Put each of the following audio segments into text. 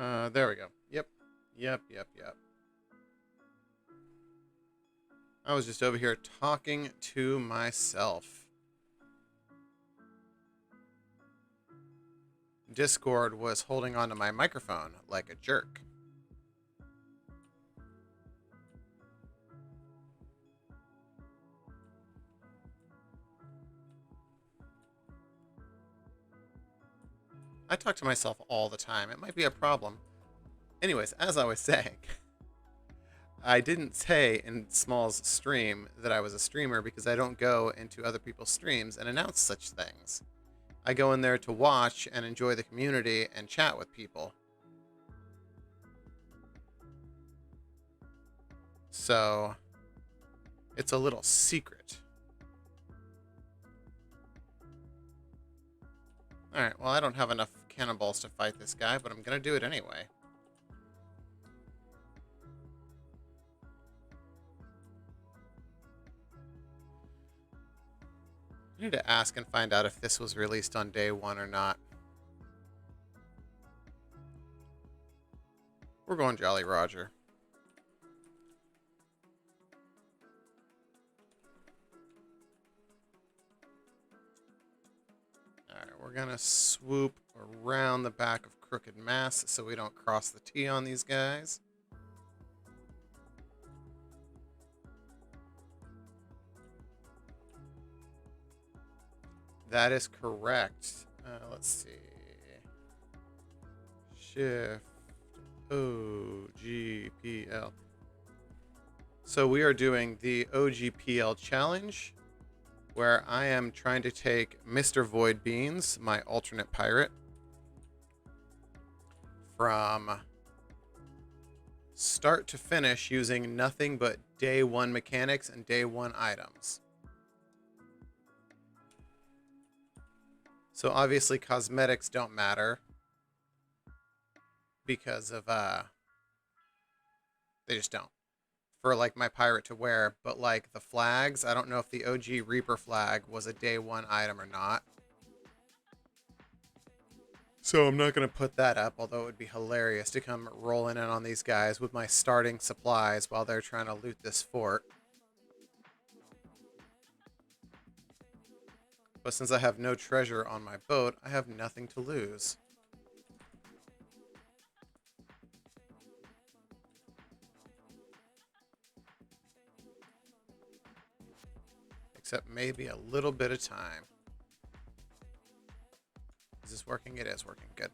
There we go. Yep. Yep, yep, yep. I was just over here talking to myself. Discord was holding onto my microphone like a jerk. I talk to myself all the time. It might be a problem. Anyways, as I was saying, I didn't say in Small's stream that I was a streamer because I don't go into other people's streams and announce such things. I go in there to watch and enjoy the community and chat with people. So, it's a little secret. Alright, well, I don't have enough cannonballs to fight this guy, but I'm gonna do it anyway. I need to ask and find out if this was released on day one or not. We're going Jolly Roger. Alright, we're gonna swoop around the back of Crooked Mass so we don't cross the T on these guys. That is correct. Let's see. Shift OGPL. So we are doing the OGPL challenge, where I am trying to take Mr. Void Beans, my alternate pirate, from start to finish using nothing but day one mechanics and day one items. So obviously cosmetics don't matter because of they just don't. For like my pirate to wear, but like the flags, I don't know if the OG Reaper flag was a day one item or not. So I'm not going to put that up, although it would be hilarious to come rolling in on these guys with my starting supplies while they're trying to loot this fort. But since I have no treasure on my boat, I have nothing to lose. Except maybe a little bit of time. Is this working? It is working. Good.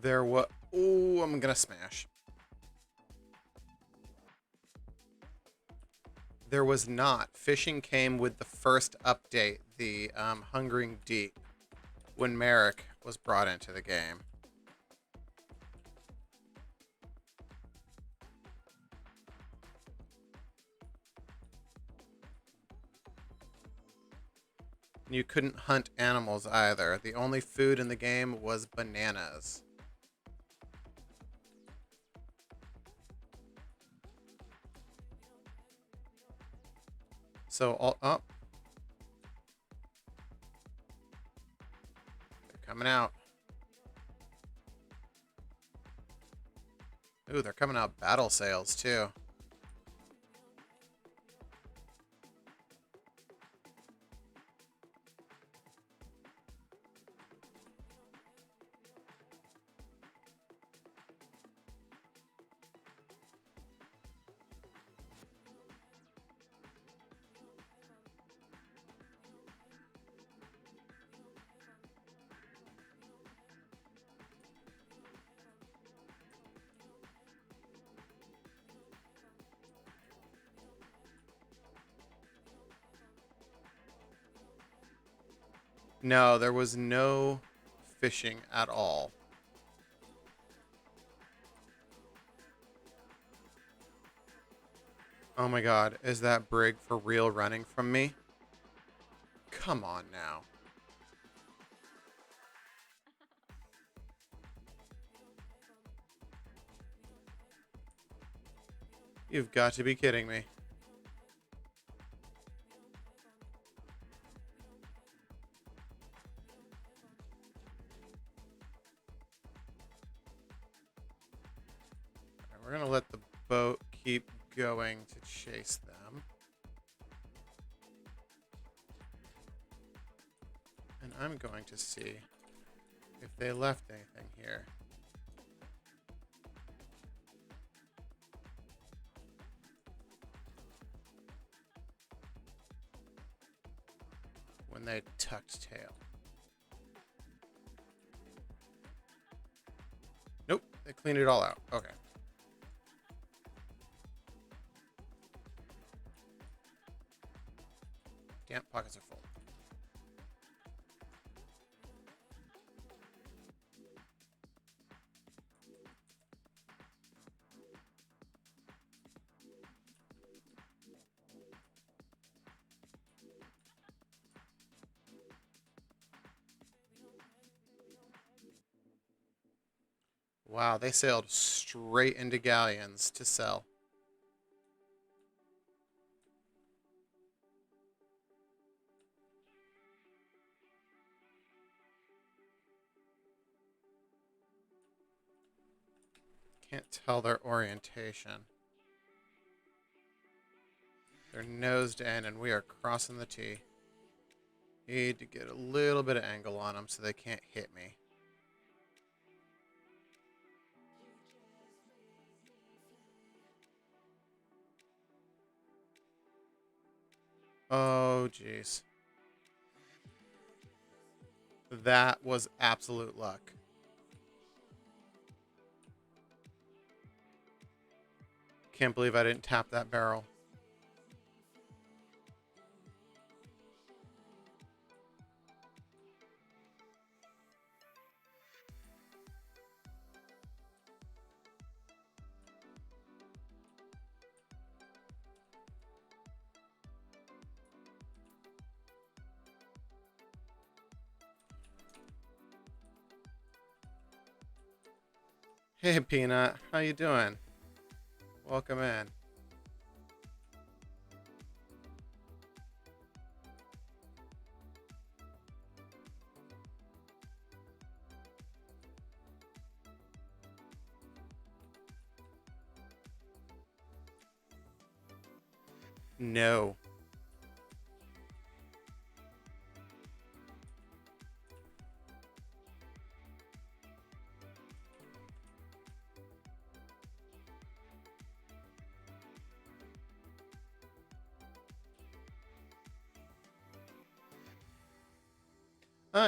There was... Oh, I'm gonna smash. There was not. Fishing came with the first update, the Hungering Deep, when Merrick was brought into the game. You couldn't hunt animals either. The only food in the game was bananas. So, oh. They're coming out. Ooh, they're coming out battle sails, too. No, there was no fishing at all. Oh my god, is that brig for real running from me? Come on now. You've got to be kidding me. Right, we're going to let the boat keep going to chase them. And I'm going to see if they left anything here. When they tucked tail. Nope, they cleaned it all out. Okay. Damn, pockets are full. Wow, they sailed straight into galleons to sell. Can't tell their orientation. They're nosed in, and we are crossing the T. Need to get a little bit of angle on them so they can't hit me. Oh, jeez. That was absolute luck. Can't believe I didn't tap that barrel. Hey, Peanut. How you doing? Welcome in. No.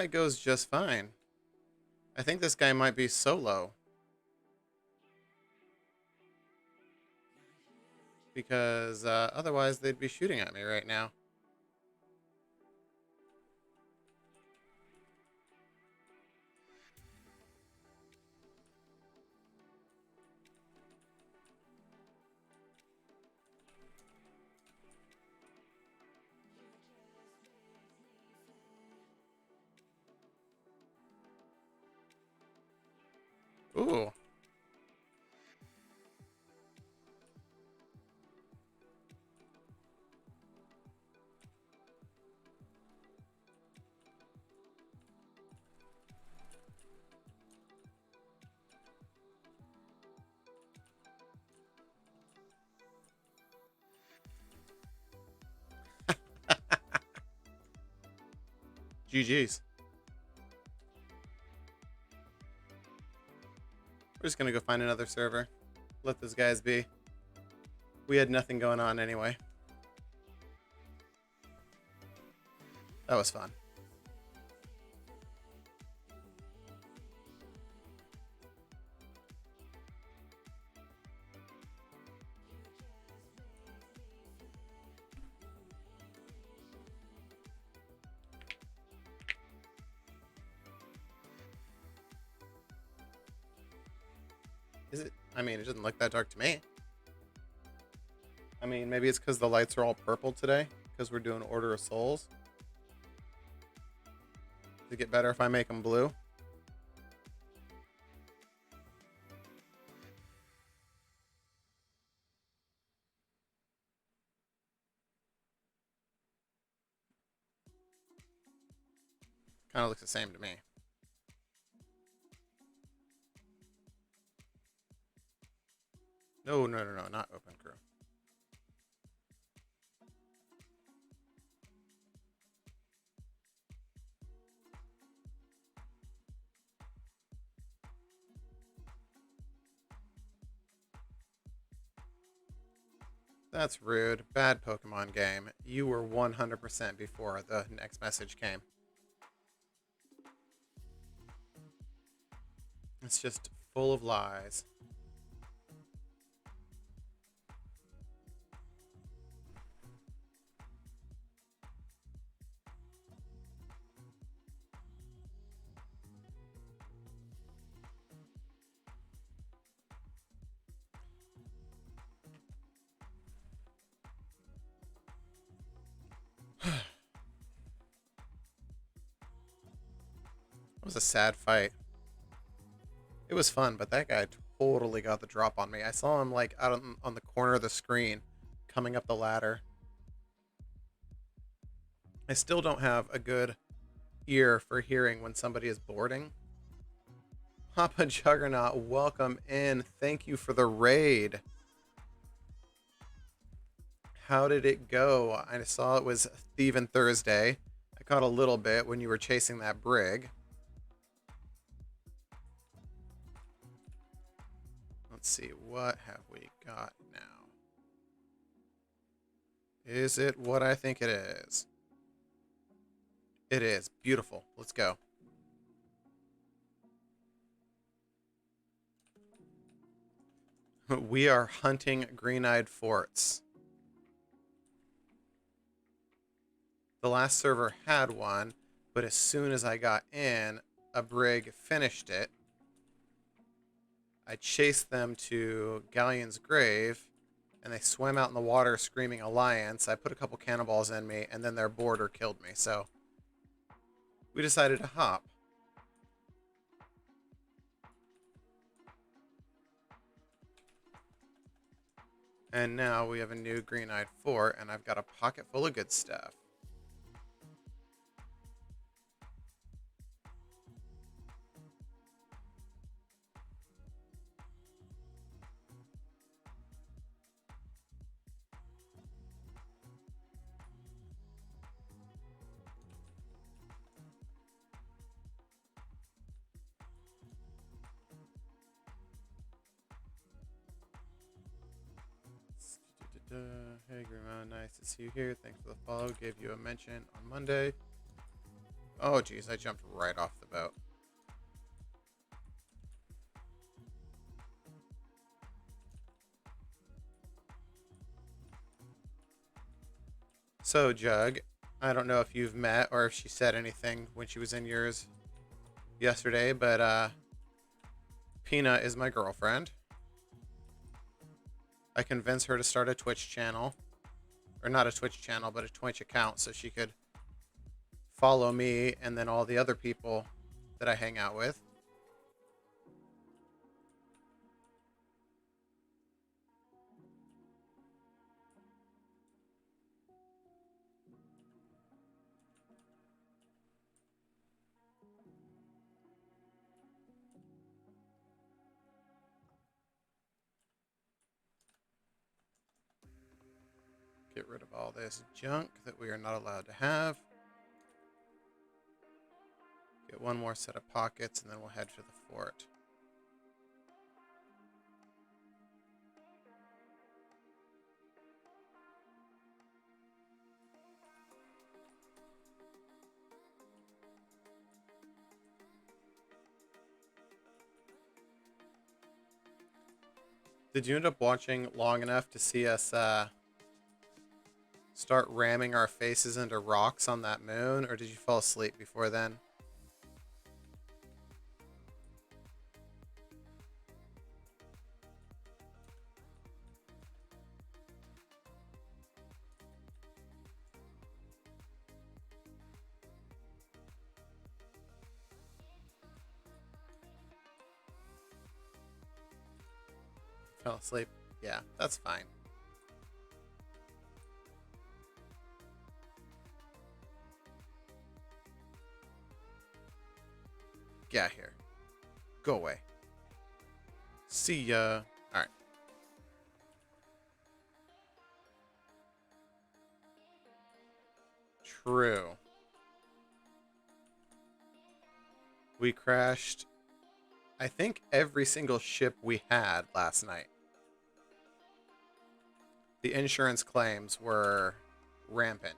It goes just fine. I think this guy might be solo. Because otherwise they'd be shooting at me right now. Ooh. GG's. We're just gonna go find another server. Let those guys be. We had nothing going on anyway. That was fun. Is it? I mean, it doesn't look that dark to me. I mean, maybe it's because the lights are all purple today, because we're doing Order of Souls. Does it get better if I make them blue? Kind of looks the same to me. No, no, no, no, not open crew. That's rude. Bad Pokemon game. You were 100% before the next message came. It's just full of lies. It was a sad fight. It was fun, but that guy totally got the drop on me. I saw him like out on the corner of the screen coming up the ladder. I still don't have a good ear for hearing when somebody is boarding. Papa Juggernaut, welcome in. Thank you for the raid. How did it go? I saw it was Thieving Thursday. I caught a little bit when you were chasing that brig. Let's see, what have we got now? Is it what I think it is? It is. Beautiful. Let's go. We are hunting green-eyed forts. The last server had one, but as soon as I got in, a brig finished it. I chased them to Galleon's Grave, and they swam out in the water screaming Alliance. I put a couple cannonballs in me, and then their boarder killed me, so we decided to hop. And now we have a new green-eyed fort, and I've got a pocket full of good stuff. Hey, Grima, nice to see you here. Thanks for the follow. Gave you a mention on Monday. Oh, geez, I jumped right off the boat. So, Jug, I don't know if you've met or if she said anything when she was in yours yesterday, but Peanut is my girlfriend. I convinced her to start a Twitch channel. Or not a Twitch channel, but a Twitch account so she could follow me and then all the other people that I hang out with. Get rid of all this junk that we are not allowed to have. Get one more set of pockets and then we'll head for the fort. Did you end up watching long enough to see us start ramming our faces into rocks on that moon, or did you fall asleep before then? Fell asleep? Yeah, that's fine. Get out here. Go away. See ya. Alright. True. We crashed, I think, every single ship we had last night. The insurance claims were rampant.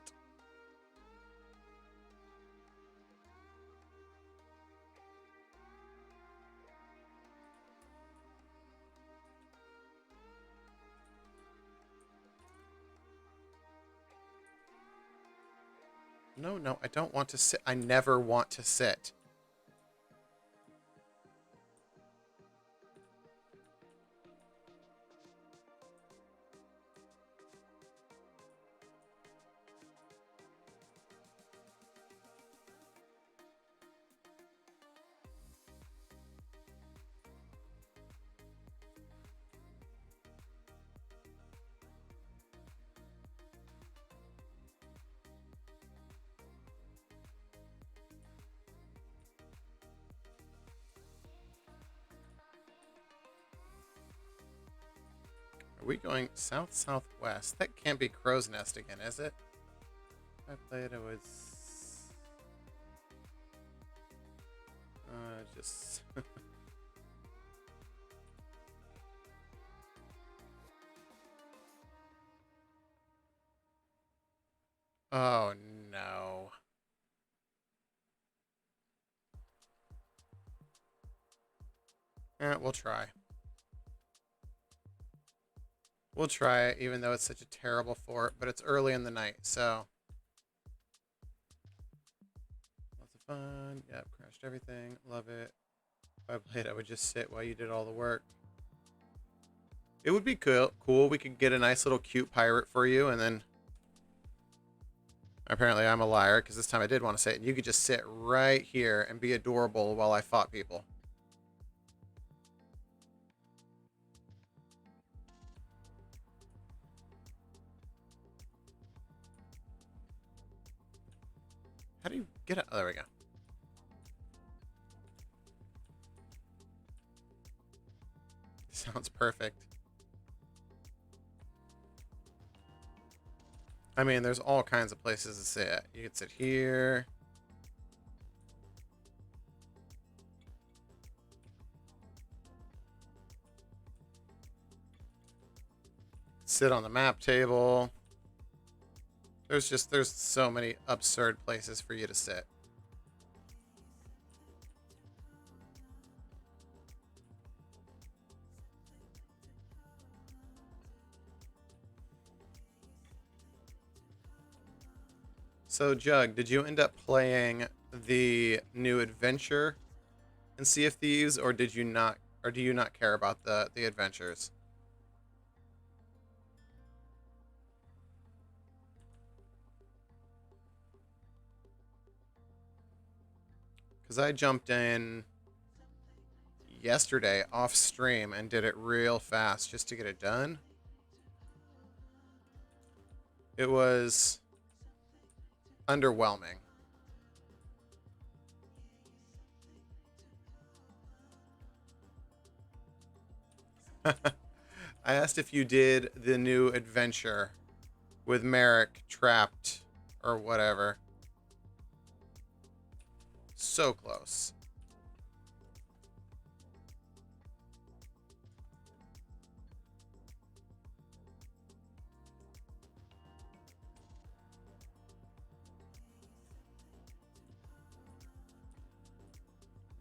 No, no, I don't want to sit. I never want to sit. Are we going south-southwest? That can't be Crow's Nest again, is it? I played, it was... just... Oh, no. We'll try. We'll try it, even though it's such a terrible fort, but it's early in the night, so... Lots of fun. Yep, crashed everything. Love it. If I played, I would just sit while you did all the work. It would be cool. We could get a nice little cute pirate for you, and then... Apparently I'm a liar, because this time I did want to sit, and you could just sit right here and be adorable while I fought people. How do you get it? Oh, there we go. Sounds perfect. I mean, there's all kinds of places to sit. You could sit here. Sit on the map table. There's so many absurd places for you to sit. So, Jug, did you end up playing the new adventure in Sea of Thieves, or did you not, or do you not care about the adventures? Because I jumped in yesterday off stream and did it real fast just to get it done. It was underwhelming. I asked if you did the new adventure with Merrick trapped or whatever. So close.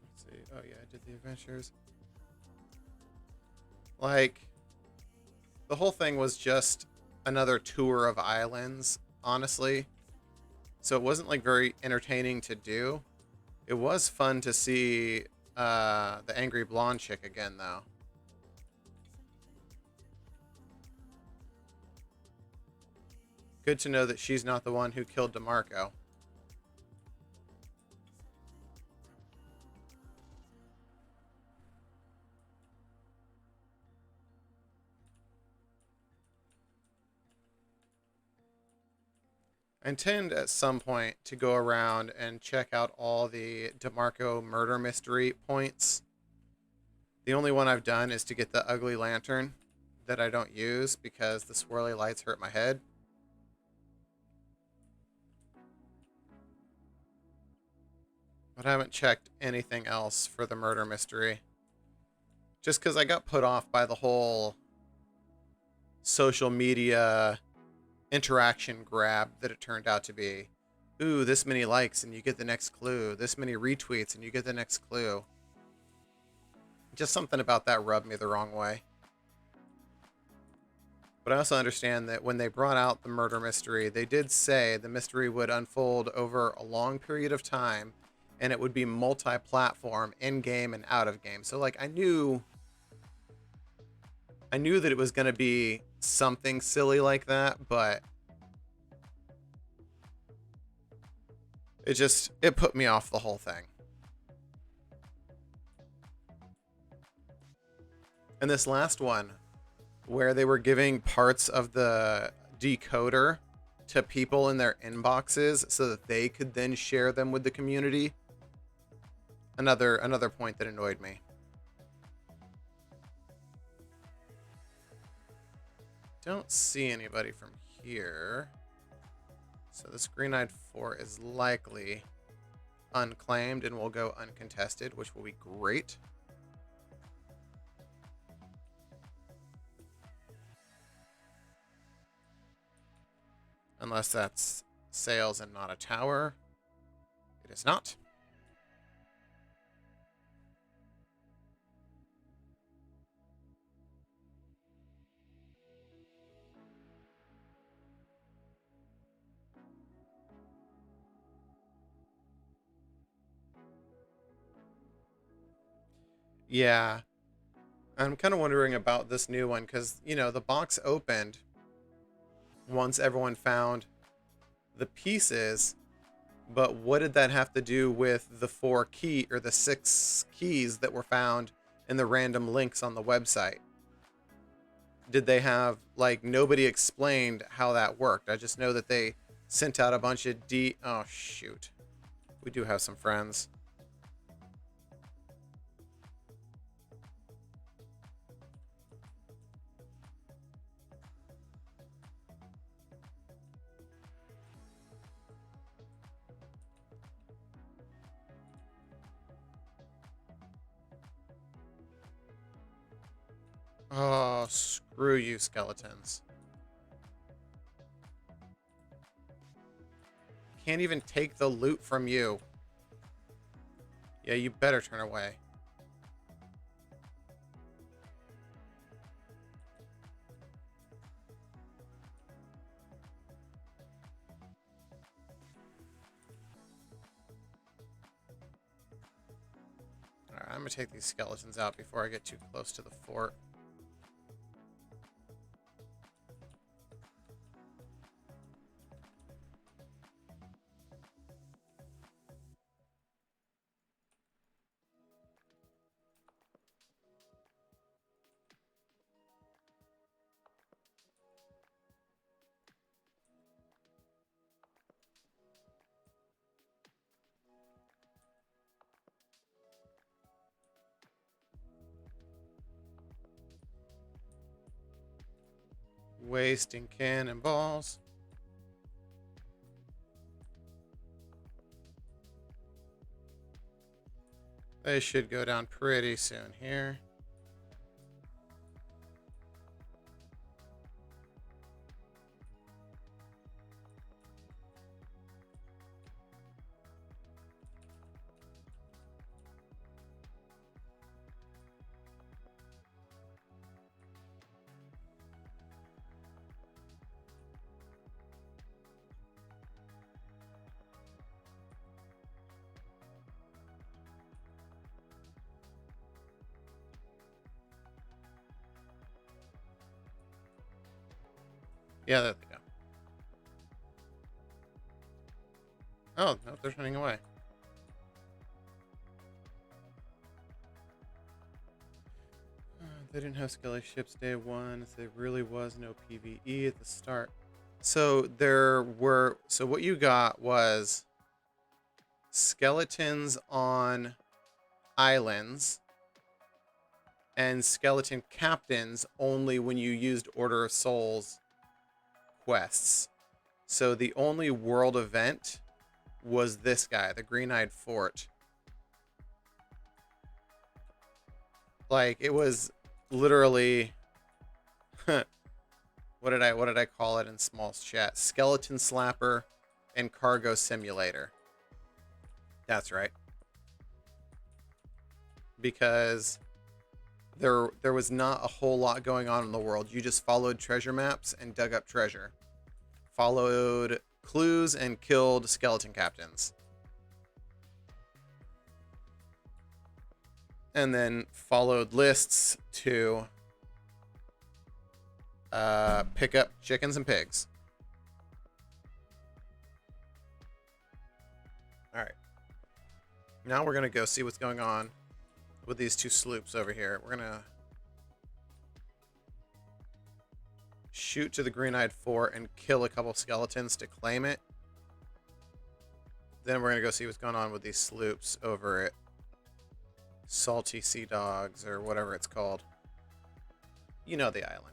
Let's see. Oh yeah, I did the adventures. Like, the whole thing was just another tour of islands, honestly. So it wasn't like very entertaining to do. It was fun to see the angry blonde chick again, though. Good to know that she's not the one who killed DeMarco. I intend at some point to go around and check out all the DeMarco murder mystery points. The only one I've done is to get the ugly lantern that I don't use because the swirly lights hurt my head. But I haven't checked anything else for the murder mystery. Just because I got put off by the whole social media interaction grab that it turned out to be. Ooh, this many likes and you get the next clue. This many retweets and you get the next clue. Just something about that rubbed me the wrong way. But I also understand that when they brought out the murder mystery, they did say the mystery would unfold over a long period of time and it would be multi-platform, in-game and out of game. So like I knew that it was going to be something silly like that, but it put me off the whole thing. And this last one, where they were giving parts of the decoder to people in their inboxes so that they could then share them with the community. Another point that annoyed me. Don't see anybody from here. So this green-eyed 4 is likely unclaimed and will go uncontested, which will be great. Unless that's sails and not a tower. It is not. Yeah. I'm kind of wondering about this new one because, you know, the box opened once everyone found the pieces, but what did that have to do with the 6 keys that were found in the random links on the website? Did they have, like, nobody explained how that worked? I just know that they sent out a bunch of oh, shoot. We do have some friends. Oh, screw you, skeletons. Can't even take the loot from you. Yeah, you better turn away. Alright, I'm gonna take these skeletons out before I get too close to the fort. Wasting cannonballs. They should go down pretty soon here. Yeah, there they go. Oh, no, they're running away. They didn't have skelly ships day one, so there really was no PvE at the start. So what you got was skeletons on islands and skeleton captains only when you used Order of Souls quests. So the only world event was this guy, the Green-Eyed Fort. Like, it was literally what did I call it in small chat? Skeleton Slapper and Cargo Simulator. That's right. Because there was not a whole lot going on in the world. You just followed treasure maps and dug up treasure. Followed clues and killed skeleton captains. And then followed lists to pick up chickens and pigs. Alright. Now we're going to go see what's going on with these two sloops over here. We're going to shoot to the Green-Eyed Fort and kill a couple skeletons to claim it. Then we're going to go see what's going on with these sloops over at Salty Sea Dogs or whatever it's called. You know the island.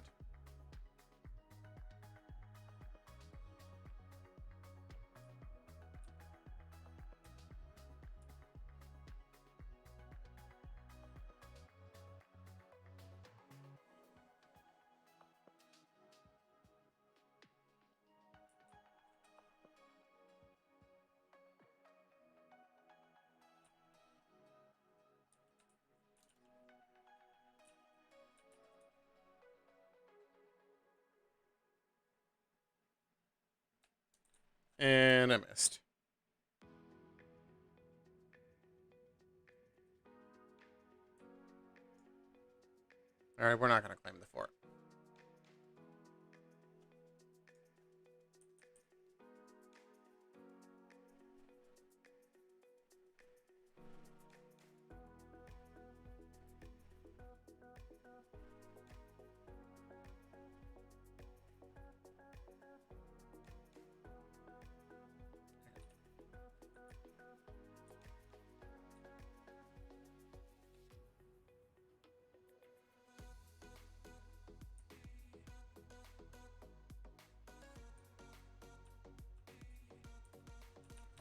And I missed. Alright, we're not going to claim the fort.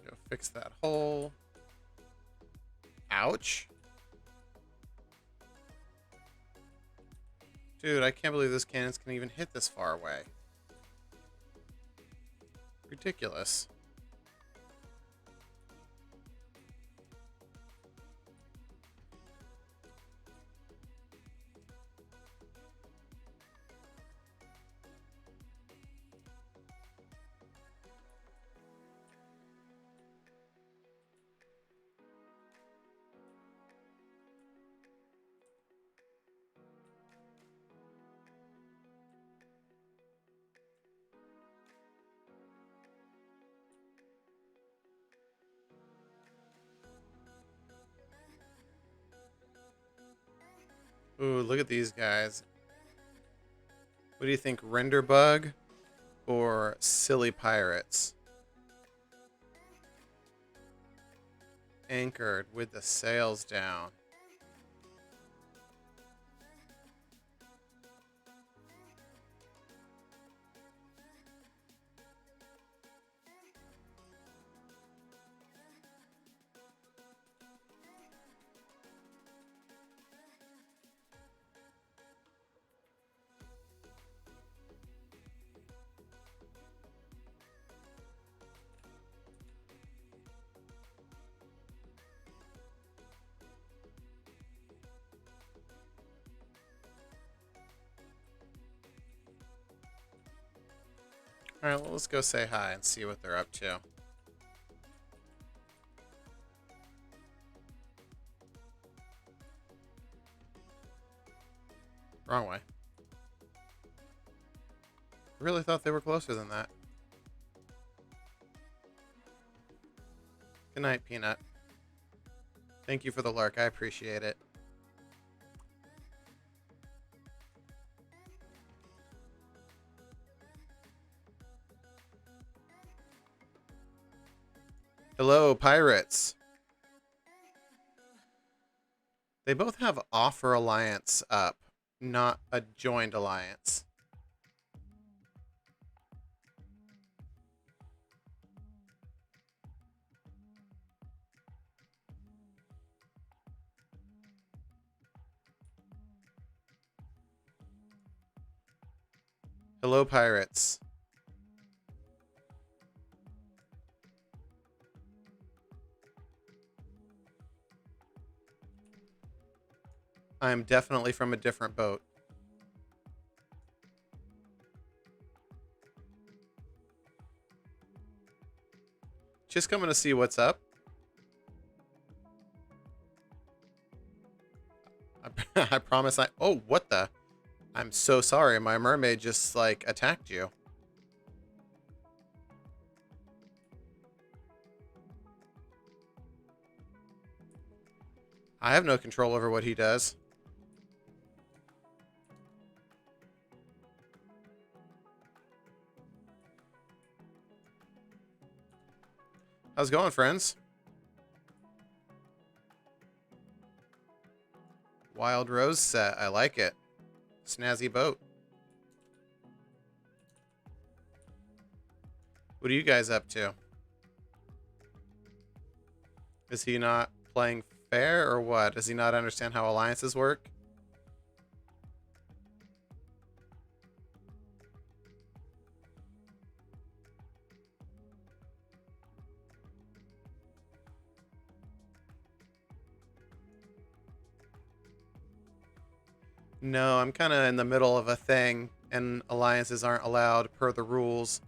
Go fix that hole. Ouch. Dude, I can't believe those cannons can even hit this far away. Ridiculous. Ooh, look at these guys. What do you think, Render Bug or Silly Pirates? Anchored with the sails down. Alright, well, let's go say hi and see what they're up to. Wrong way. Really thought they were closer than that. Good night, Peanut. Thank you for the lurk. I appreciate it. Hello, pirates. They both have offer alliance up, not a joined alliance. Hello, pirates. I'm definitely from a different boat. Just coming to see what's up. I promise I... Oh, what the... I'm so sorry. My mermaid just, like, attacked you. I have no control over what he does. How's it going, friends? Wild Rose set. I like it. Snazzy boat. What are you guys up to? Is he not playing fair or what? Does he not understand how alliances work? No, I'm kind of in the middle of a thing, and alliances aren't allowed per the rules.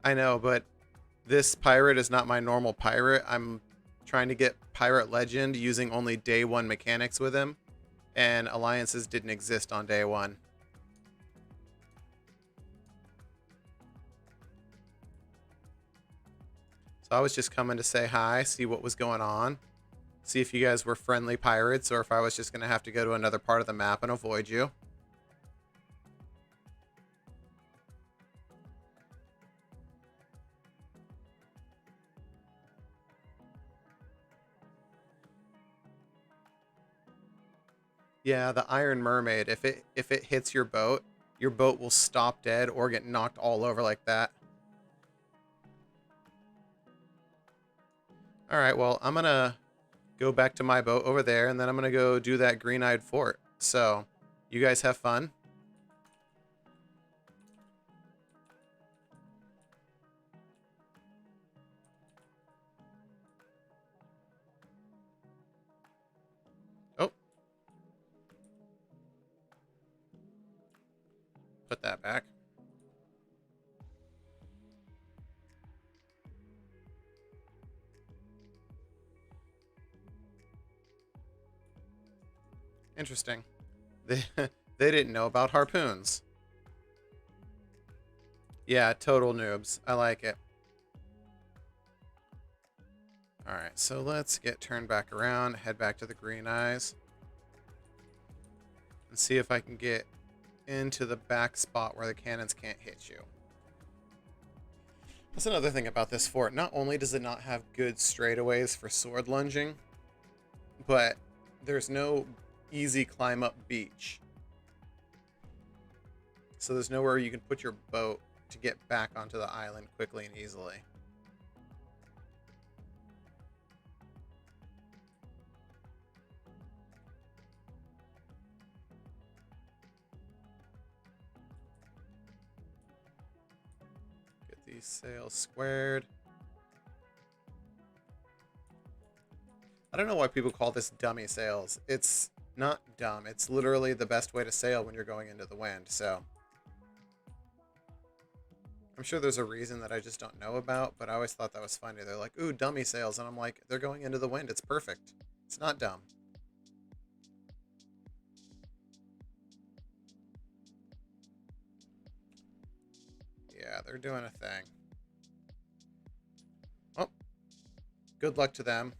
I know, but this pirate is not my normal pirate. I'm trying to get Pirate Legend using only day one mechanics with him, and alliances didn't exist on day one. So I was just coming to say hi, see what was going on, see if you guys were friendly pirates or if I was just going to have to go to another part of the map and avoid you. Yeah, the Iron Mermaid, if it hits your boat will stop dead or get knocked all over like that. All right, well, I'm going to go back to my boat over there, and then I'm going to go do that green-eyed fort. So, you guys have fun. Oh. Put that back. Interesting. They, they didn't know about harpoons. Yeah, total noobs. I like it. Alright, so let's get turned back around, head back to the green eyes, and see if I can get into the back spot where the cannons can't hit you. That's another thing about this fort. Not only does it not have good straightaways for sword lunging, but there's no easy climb up beach. So there's nowhere you can put your boat to get back onto the island quickly and easily. Get these sails squared. I don't know why people call this dummy sails. It's not dumb. It's literally the best way to sail when you're going into the wind, so... I'm sure there's a reason that I just don't know about, but I always thought that was funny. They're like, ooh, dummy sails. And I'm like, they're going into the wind. It's perfect. It's not dumb. Yeah, they're doing a thing. Oh, good luck to them.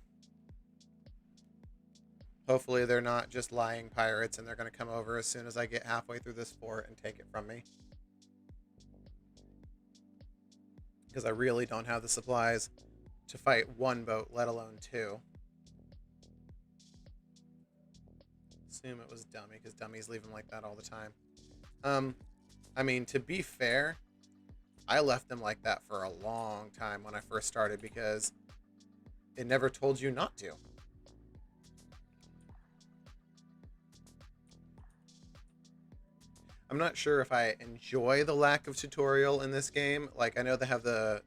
Hopefully they're not just lying pirates and they're going to come over as soon as I get halfway through this fort and take it from me. Because I really don't have the supplies to fight one boat, let alone two. Assume it was Dummy, because Dummies leave them like that all the time. I mean, to be fair, I left them like that for a long time when I first started because it never told you not to. I'm not sure if I enjoy the lack of tutorial in this game. Like, I know they have the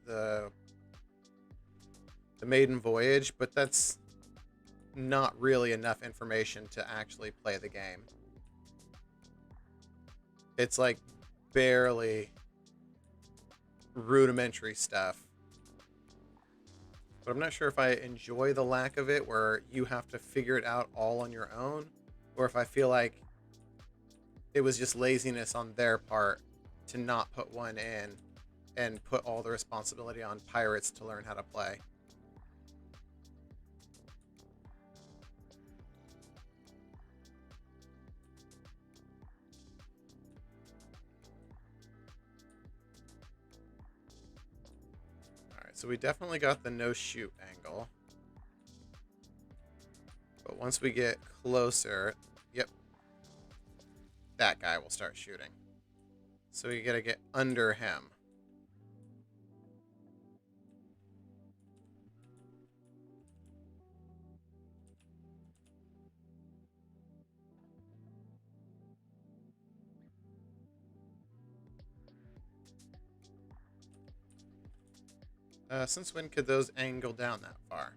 maiden voyage, but that's not really enough information to actually play the game. It's like barely rudimentary stuff. But I'm not sure if I enjoy the lack of it where you have to figure it out all on your own, or if I feel like it was just laziness on their part to not put one in and put all the responsibility on pirates to learn how to play. Alright, so we definitely got the no shoot angle. But once we get closer, yep, that guy will start shooting. So we gotta get under him. Since when could those angle down that far?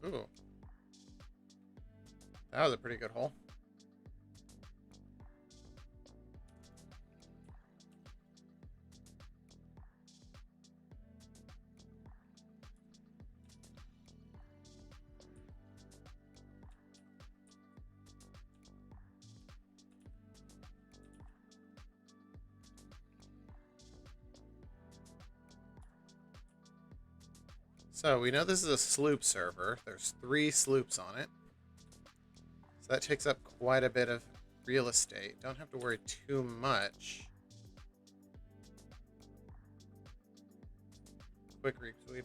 Ooh. That was a pretty good hole. So we know this is a sloop server. There's 3 sloops on it. So that takes up quite a bit of real estate. Don't have to worry too much. Quick retweet,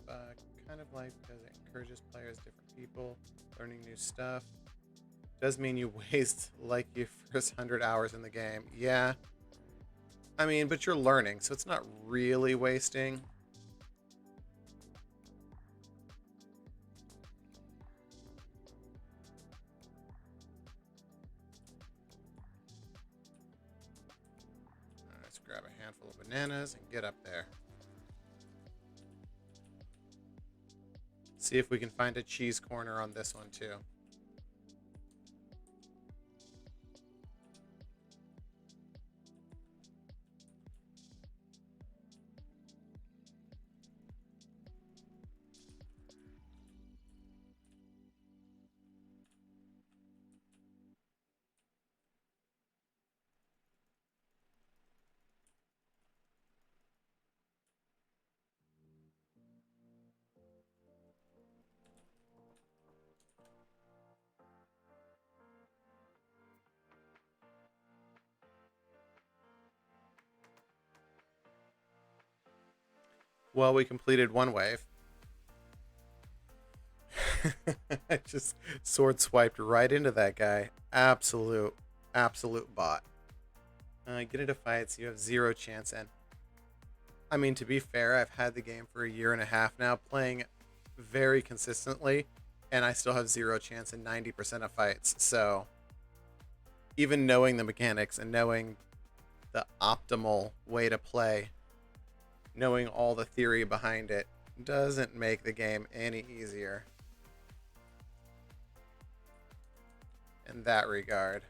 kind of like because it encourages players, different people, learning new stuff. Does mean you waste like your first 100 hours in the game. Yeah. I mean, but you're learning, so it's not really wasting. Let's grab a handful of bananas and get up there. See if we can find a cheese corner on this one too. Well, we completed one wave. I just sword swiped right into that guy. Absolute bot. Get into fights you have 0 chance in. I mean, to be fair, I've had the game for a year and a half now, playing very consistently, and I still have 0 chance in 90% of fights. So even knowing the mechanics and knowing the optimal way to play, knowing all the theory behind it, doesn't make the game any easier in that regard.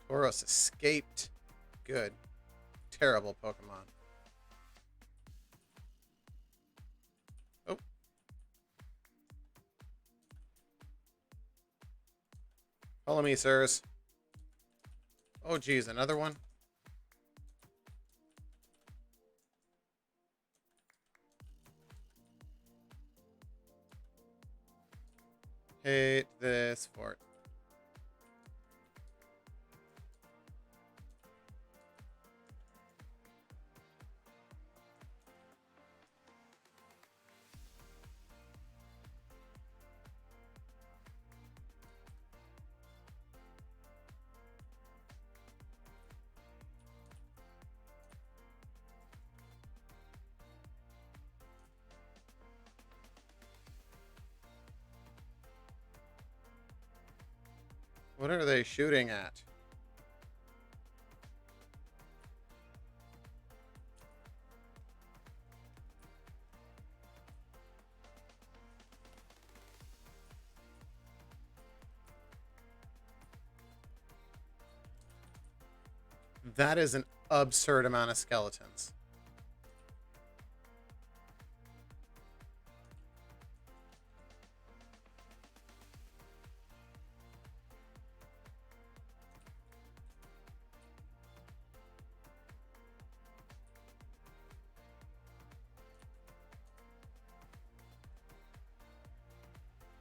Tauros escaped. Good. Terrible Pokemon. Follow me, sirs. Oh, geez, another one? Hate this fort. What are they shooting at? That is an absurd amount of skeletons.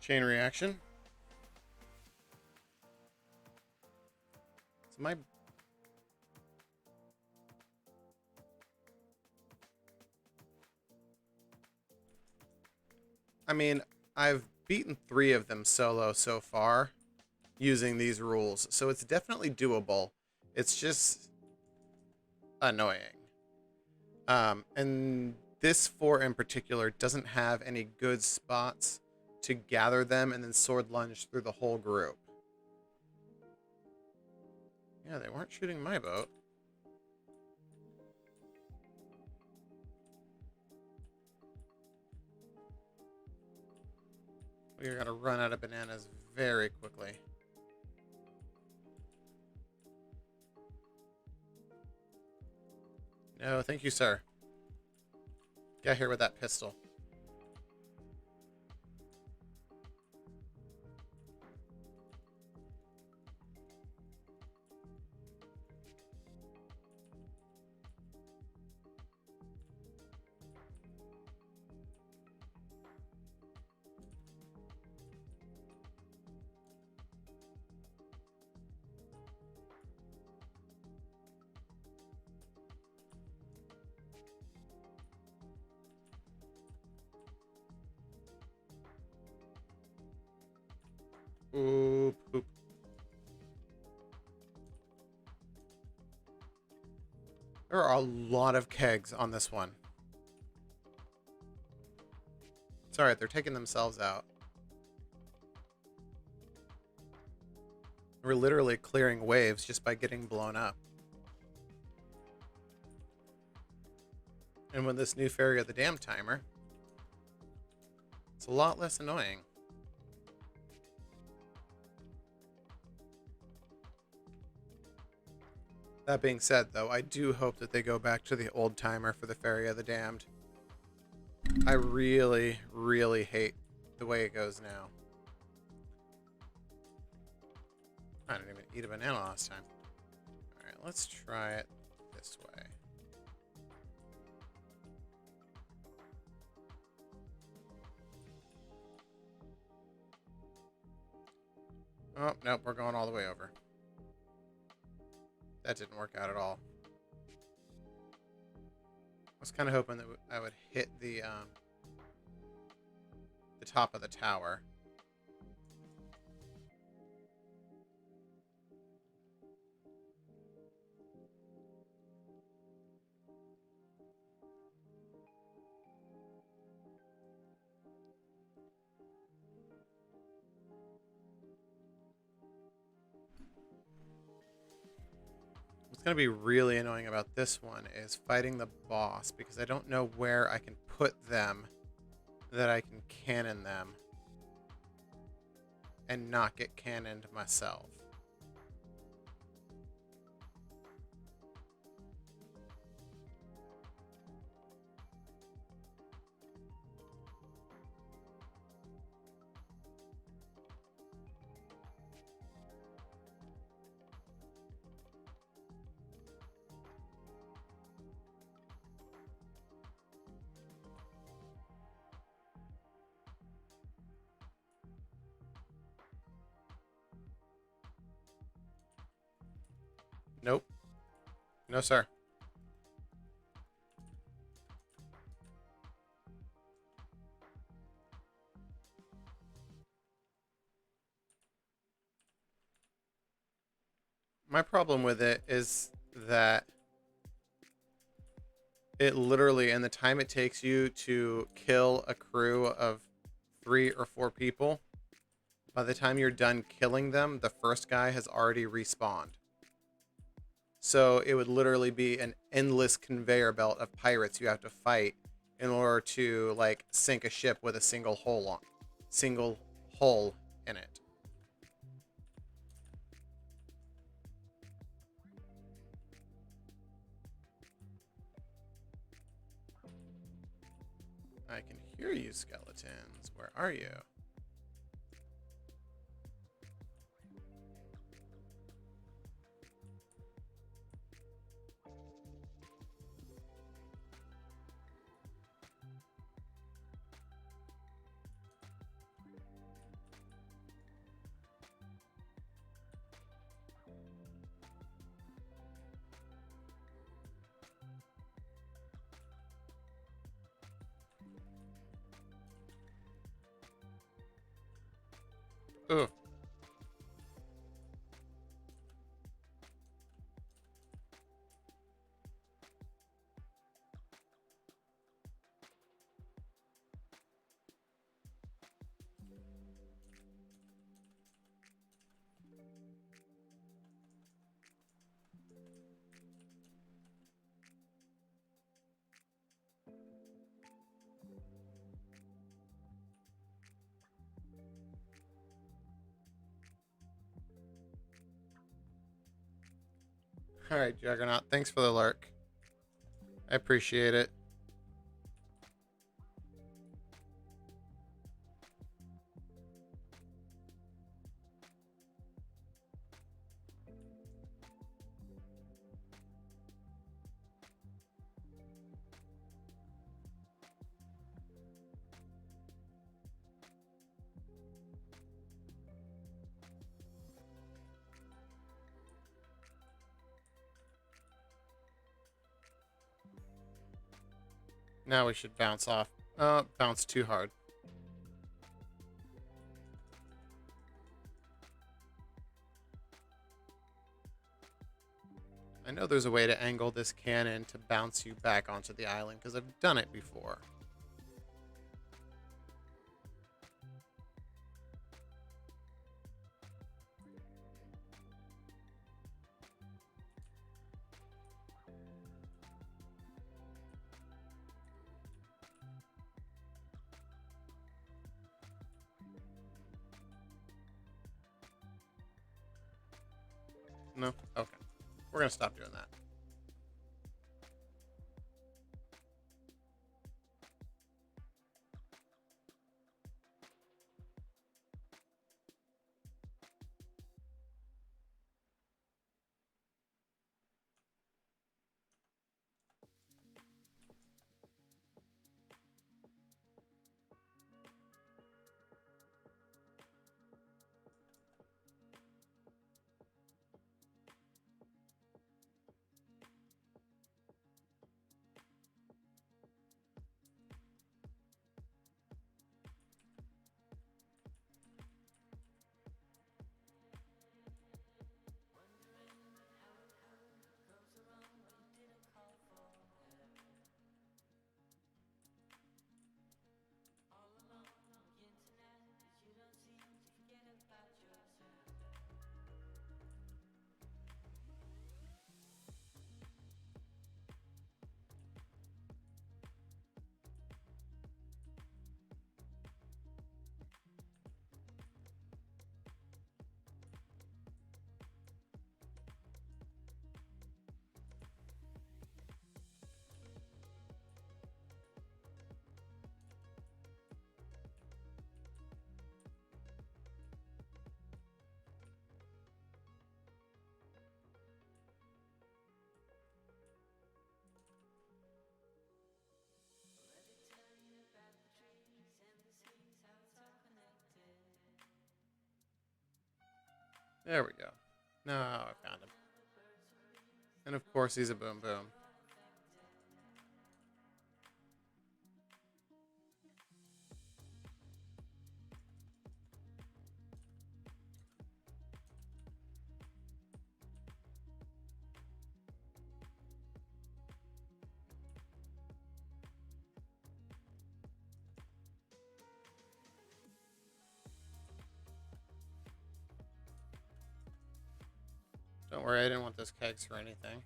Chain reaction. So my... I mean, I've beaten 3 of them solo so far using these rules, so it's definitely doable. It's just annoying. And this fort in particular doesn't have any good spots to gather them and then sword lunge through the whole group. Yeah, they weren't shooting my boat. We're gonna run out of bananas very quickly. No, thank you, sir. Get here with that pistol. Ooh, poop. There are a lot of kegs on this one. It's alright, they're taking themselves out. We're literally clearing waves just by getting blown up. And with this new Fairy of the Dam timer, it's a lot less annoying. That being said, though, I do hope that they go back to the old timer for the Fairy of the Damned. I really, really hate the way it goes now. I didn't even eat a banana last time. Alright, let's try it this way. Oh, nope, we're going all the way over. That didn't work out at all. I was kind of hoping that I would hit the top of the tower. What's going to be really annoying about this one is fighting the boss, because I don't know where I can put them that I can cannon them and not get cannoned myself. Nope. No, sir. My problem with it is that it literally, and the time it takes you to kill a crew of 3 or 4 people, by the time you're done killing them, the first guy has already respawned. So it would literally be an endless conveyor belt of pirates you have to fight in order to like sink a ship with a single hole in it. I can hear you, skeletons. Where are you? Ooh. Alright, Juggernaut. Thanks for the lurk. I appreciate it. Now we should bounce off. Bounce too hard. I know there's a way to angle this cannon to bounce you back onto the island, because I've done it before. No? Okay. We're going to stop doing that. There we go. No, I found him. And of course he's a boom boom. Don't worry, I didn't want those kegs for anything.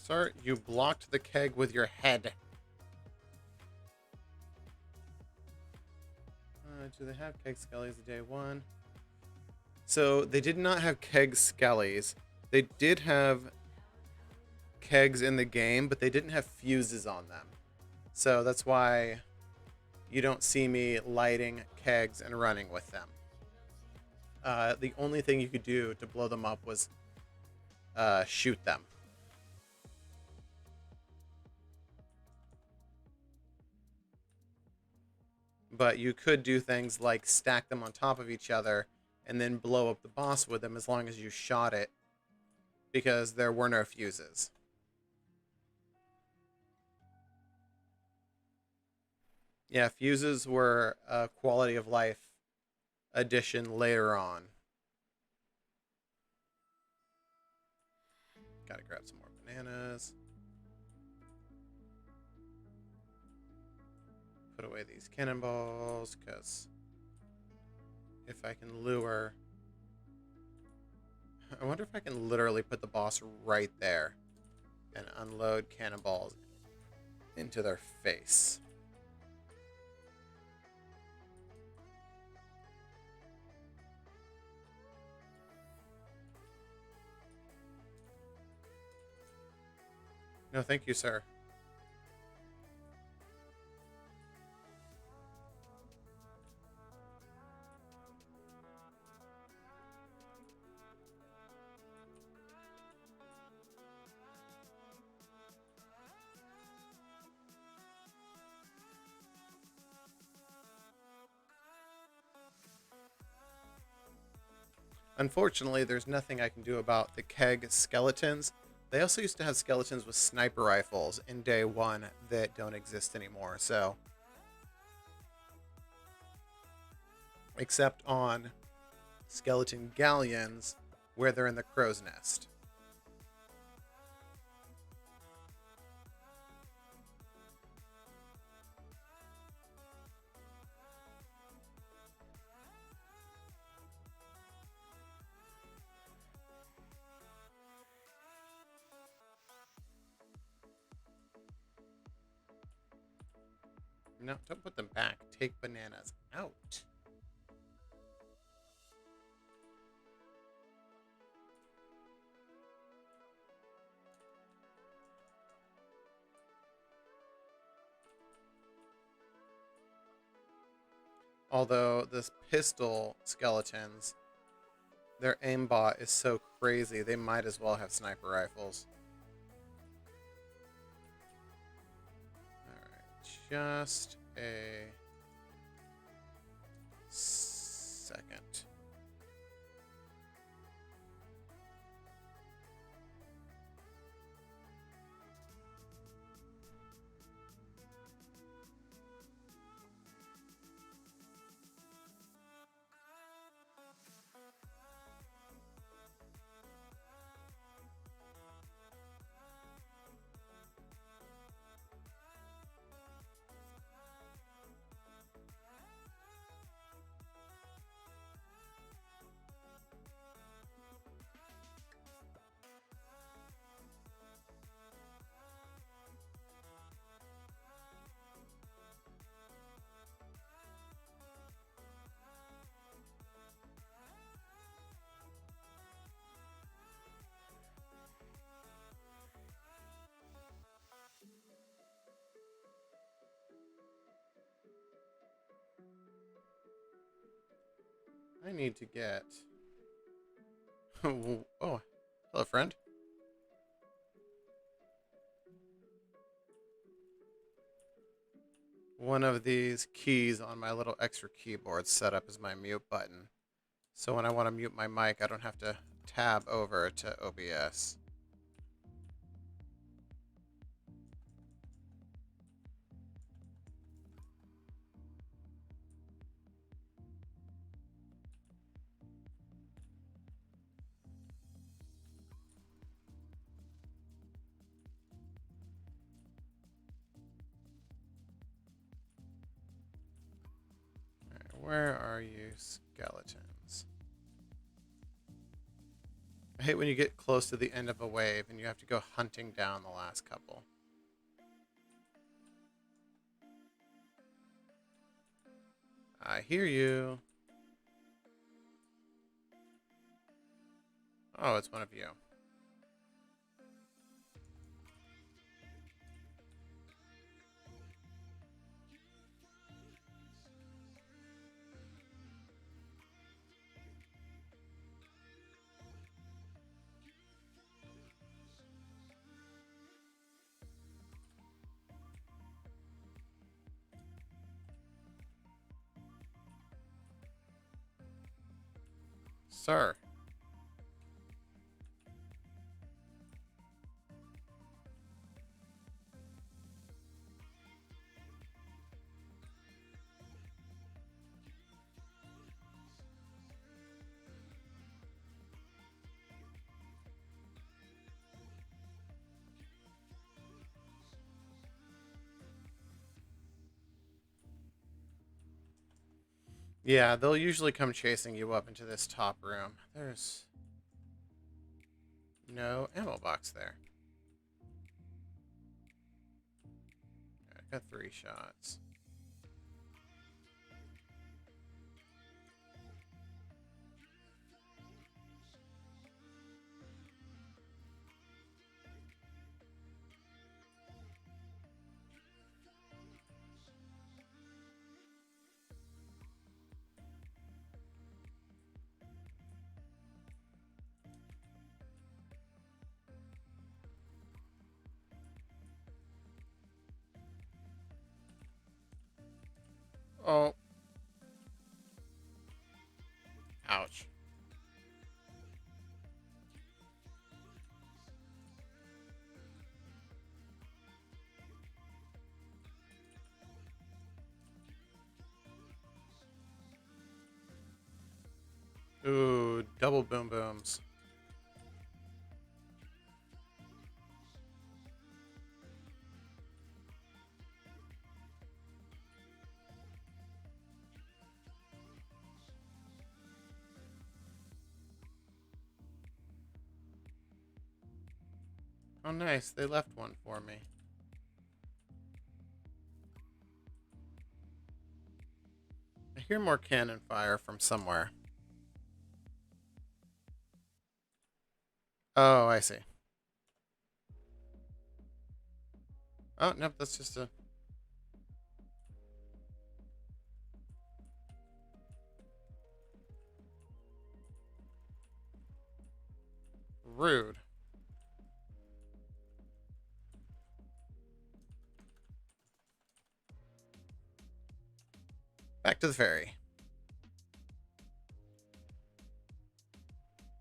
Sir, you blocked the keg with your head. Do they have keg skellies day one? So they did not have keg skellies. They did have kegs in the game, but they didn't have fuses on them. So that's why you don't see me lighting kegs and running with them. The only thing you could do to blow them up was shoot them. But you could do things like stack them on top of each other and then blow up the boss with them as long as you shot it, because there were no fuses. Yeah, fuses were a quality of life addition later on. Gotta grab some more bananas. Put away these cannonballs, because if I can lure... I wonder if I can literally put the boss right there and unload cannonballs into their face. No, thank you, sir. Unfortunately, there's nothing I can do about the keg skeletons. They also used to have skeletons with sniper rifles in day one that don't exist anymore, so... Except on skeleton galleons, where they're in the crow's nest. No, don't put them back. Take bananas out. Although this pistol skeletons, their aimbot is so crazy, they might as well have sniper rifles. Alright, just a second. I need to get... Oh, hello, friend. One of these keys on my little extra keyboard set up as my mute button. So when I want to mute my mic, I don't have to tab over to OBS. Where are you, skeletons? I hate when you get close to the end of a wave and you have to go hunting down the last couple. I hear you. Oh, it's one of you. Sir. Yeah, they'll usually come chasing you up into this top room. There's no ammo box there. I got 3 shots. Oh. Ouch. Ooh, double boom booms. Oh, nice. They left one for me. I hear more cannon fire from somewhere. Oh, I see. Oh, nope, that's just a... Rude. Back to the ferry.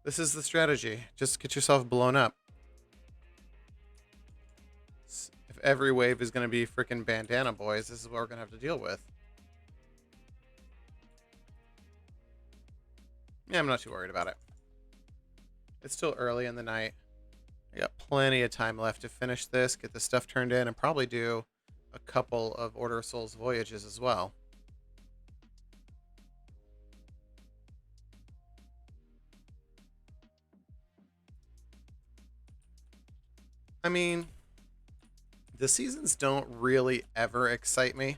This is the strategy. Just get yourself blown up. If every wave is going to be freaking bandana boys, this is what we're going to have to deal with. Yeah, I'm not too worried about it. It's still early in the night. I got plenty of time left to finish this, get the stuff turned in, and probably do a couple of Order of Souls voyages as well. I mean, the seasons don't really ever excite me.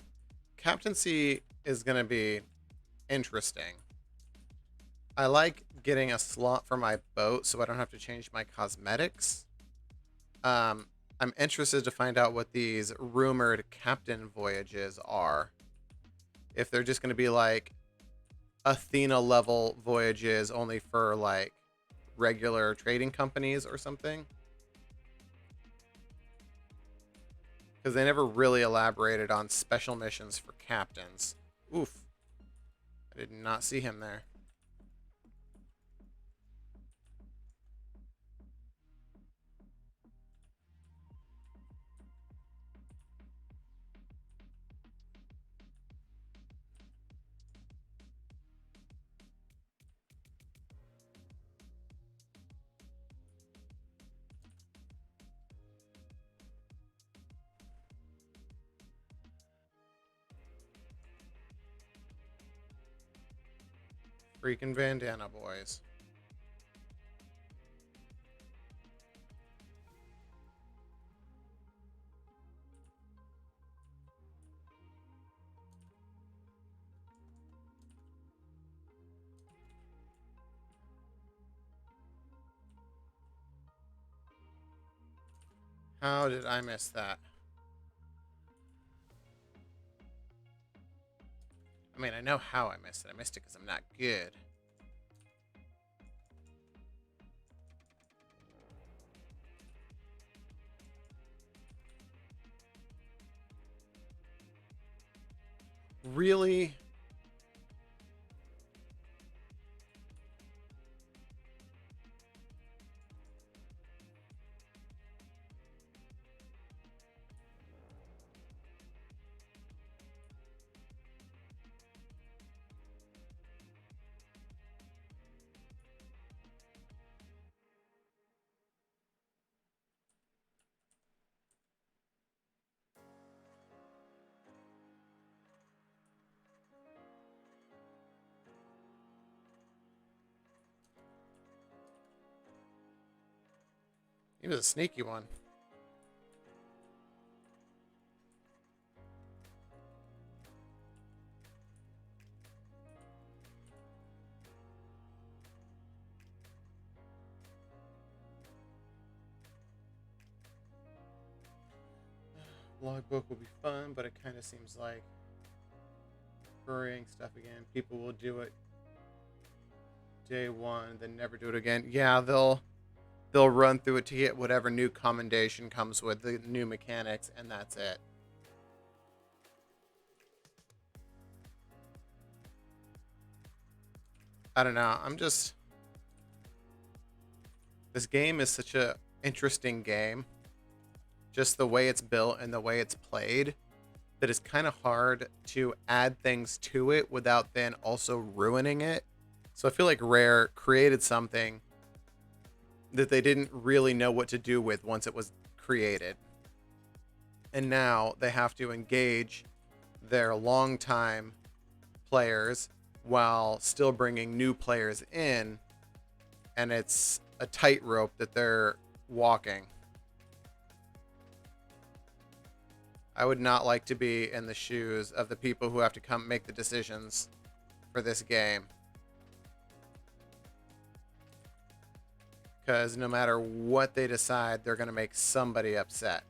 Captaincy is going to be interesting. I like getting a slot for my boat so I don't have to change my cosmetics. I'm interested to find out what these rumored captain voyages are. If they're just going to be like Athena level voyages only for like regular trading companies or something. Because they never really elaborated on special missions for captains. Oof. I did not see him there. Freaking bandana boys. How did I miss that? I mean, I know how I missed it. I missed it because I'm not good. Really? He was a sneaky one. Logbook will be fun, but it kind of seems like hurrying stuff again. People will do it day one, then never do it again. Yeah, they'll run through it to get whatever new commendation comes with the new mechanics, and that's it. I don't know. This game is such a interesting game. Just the way it's built and the way it's played, that it's kind of hard to add things to it without then also ruining it. So I feel like Rare created something that they didn't really know what to do with once it was created. And now they have to engage their longtime players while still bringing new players in. And it's a tightrope that they're walking. I would not like to be in the shoes of the people who have to come make the decisions for this game. Because no matter what they decide, they're going to make somebody upset.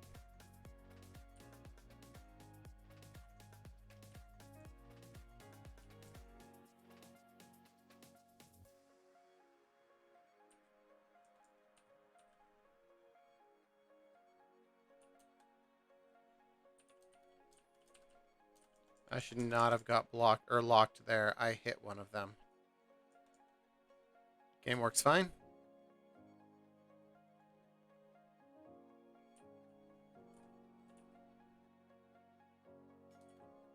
I should not have got blocked or locked there. I hit one of them. Game works fine.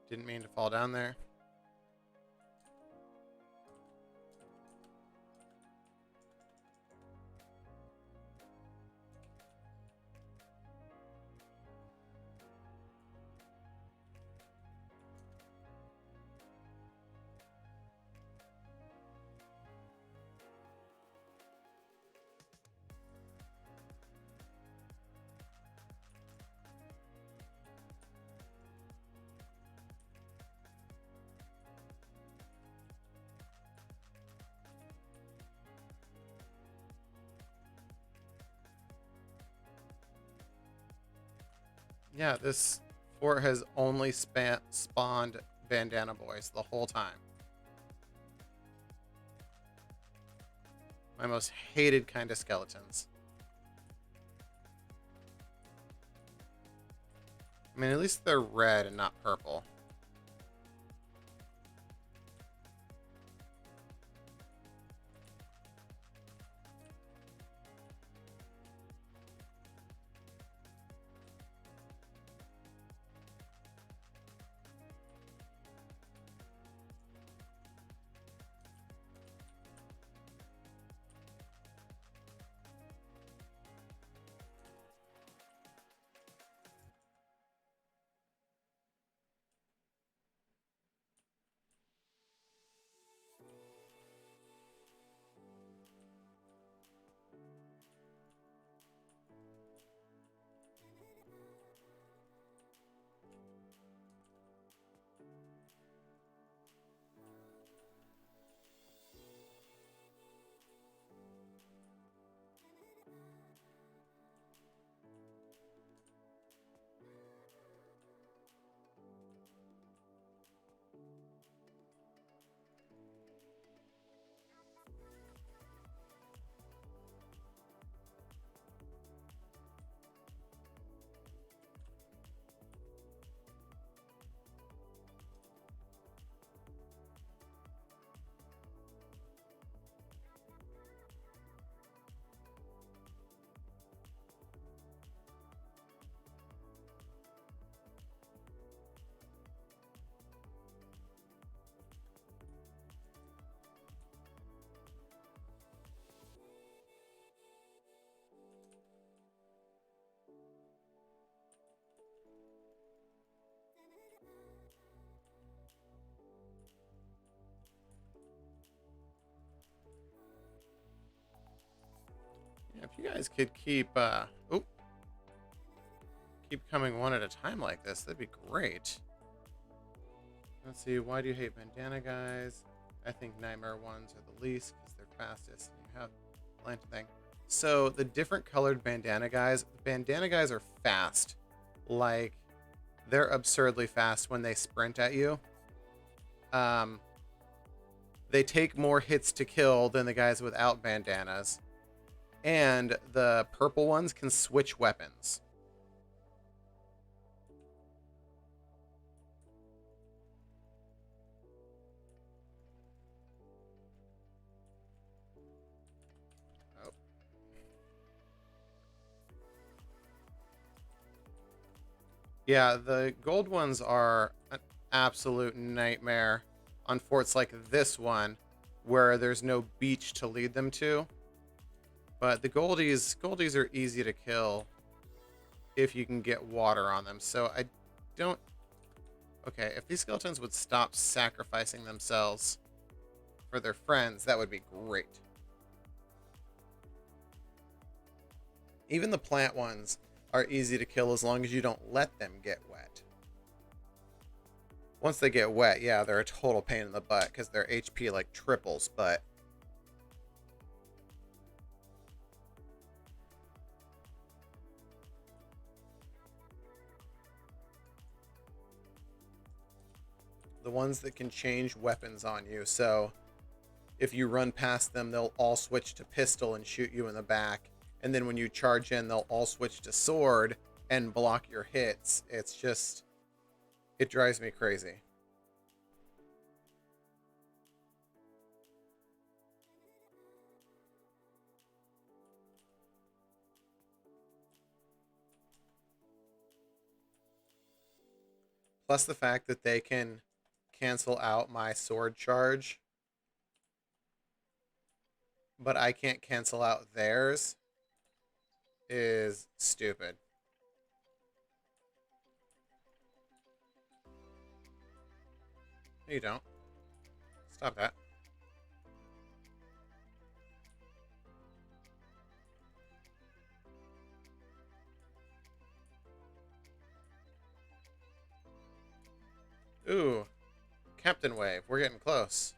Didn't mean to fall down there. Yeah, this fort has only spawned bandana boys the whole time. My most hated kind of skeletons. I mean, at least they're red and not purple. Yeah, if you guys could keep coming one at a time like this, that'd be great. Let's see, why do you hate bandana guys? I think nightmare ones are the least because they're fastest. And you have lantern thing. So the different colored bandana guys are fast. Like, they're absurdly fast when they sprint at you. They take more hits to kill than the guys without bandanas. And the purple ones can switch weapons. Oh. Yeah, the gold ones are an absolute nightmare on forts like this one, where there's no beach to lead them to. But the goldies are easy to kill if you can get water on them. So I don't... Okay, if these skeletons would stop sacrificing themselves for their friends, that would be great. Even the plant ones are easy to kill as long as you don't let them get wet. Once they get wet, yeah, they're a total pain in the butt because their HP like triples, but... the ones that can change weapons on you. So if you run past them, they'll all switch to pistol and shoot you in the back. And then when you charge in, they'll all switch to sword and block your hits. It's just, it drives me crazy. Plus the fact that they can cancel out my sword charge, but I can't cancel out theirs, is stupid. No, you don't. Stop that. Ooh. Captain Wave. We're getting close.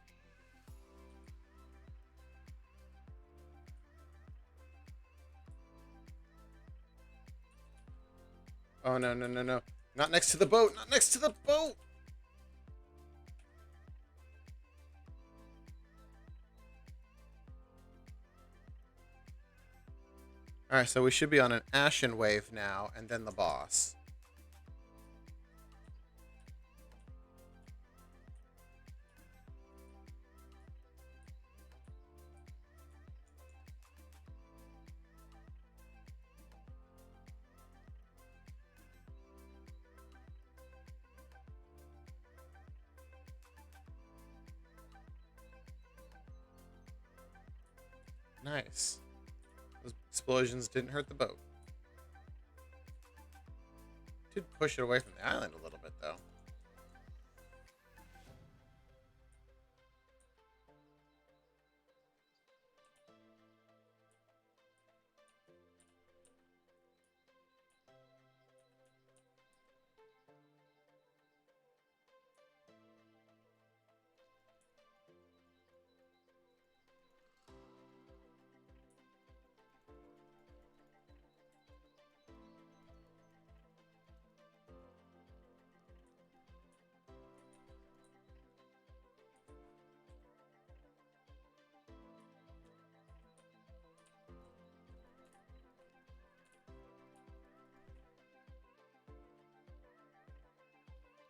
Oh, no, no, no, no. Not next to the boat. Not next to the boat. Alright, so we should be on an ashen wave now, and then the boss. Nice. Those explosions didn't hurt the boat. Did push it away from the island a little bit, though.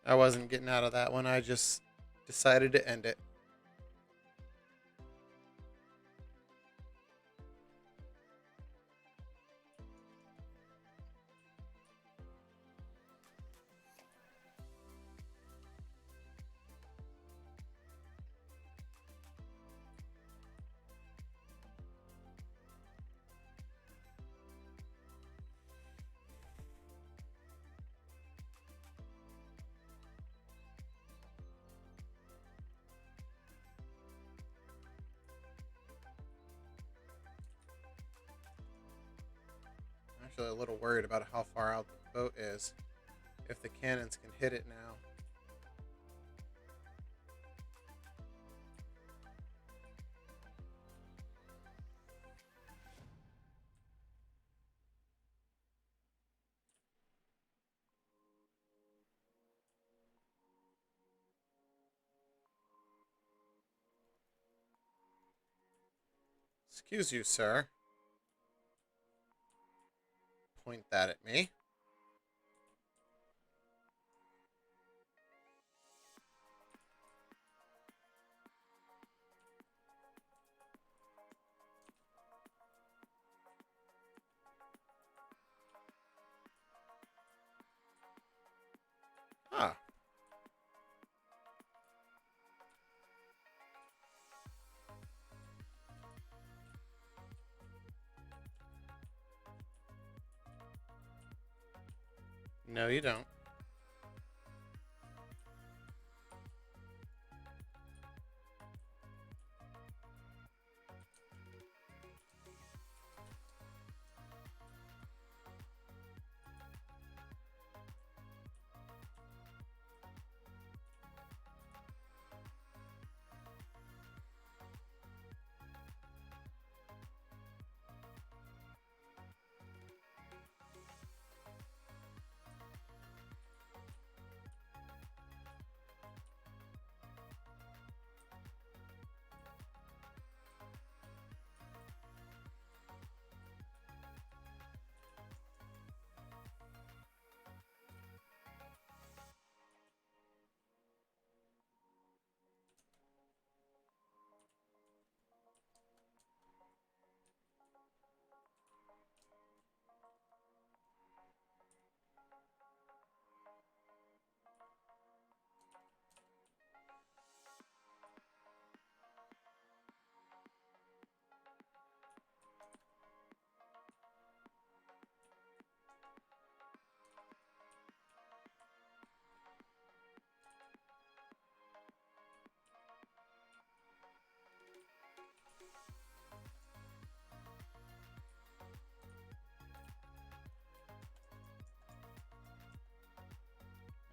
I wasn't getting out of that one. I just decided to end it. I'm actually a little worried about how far out the boat is. If the cannons can hit it now. Excuse you, sir. Point that at me. Ah. No, you don't.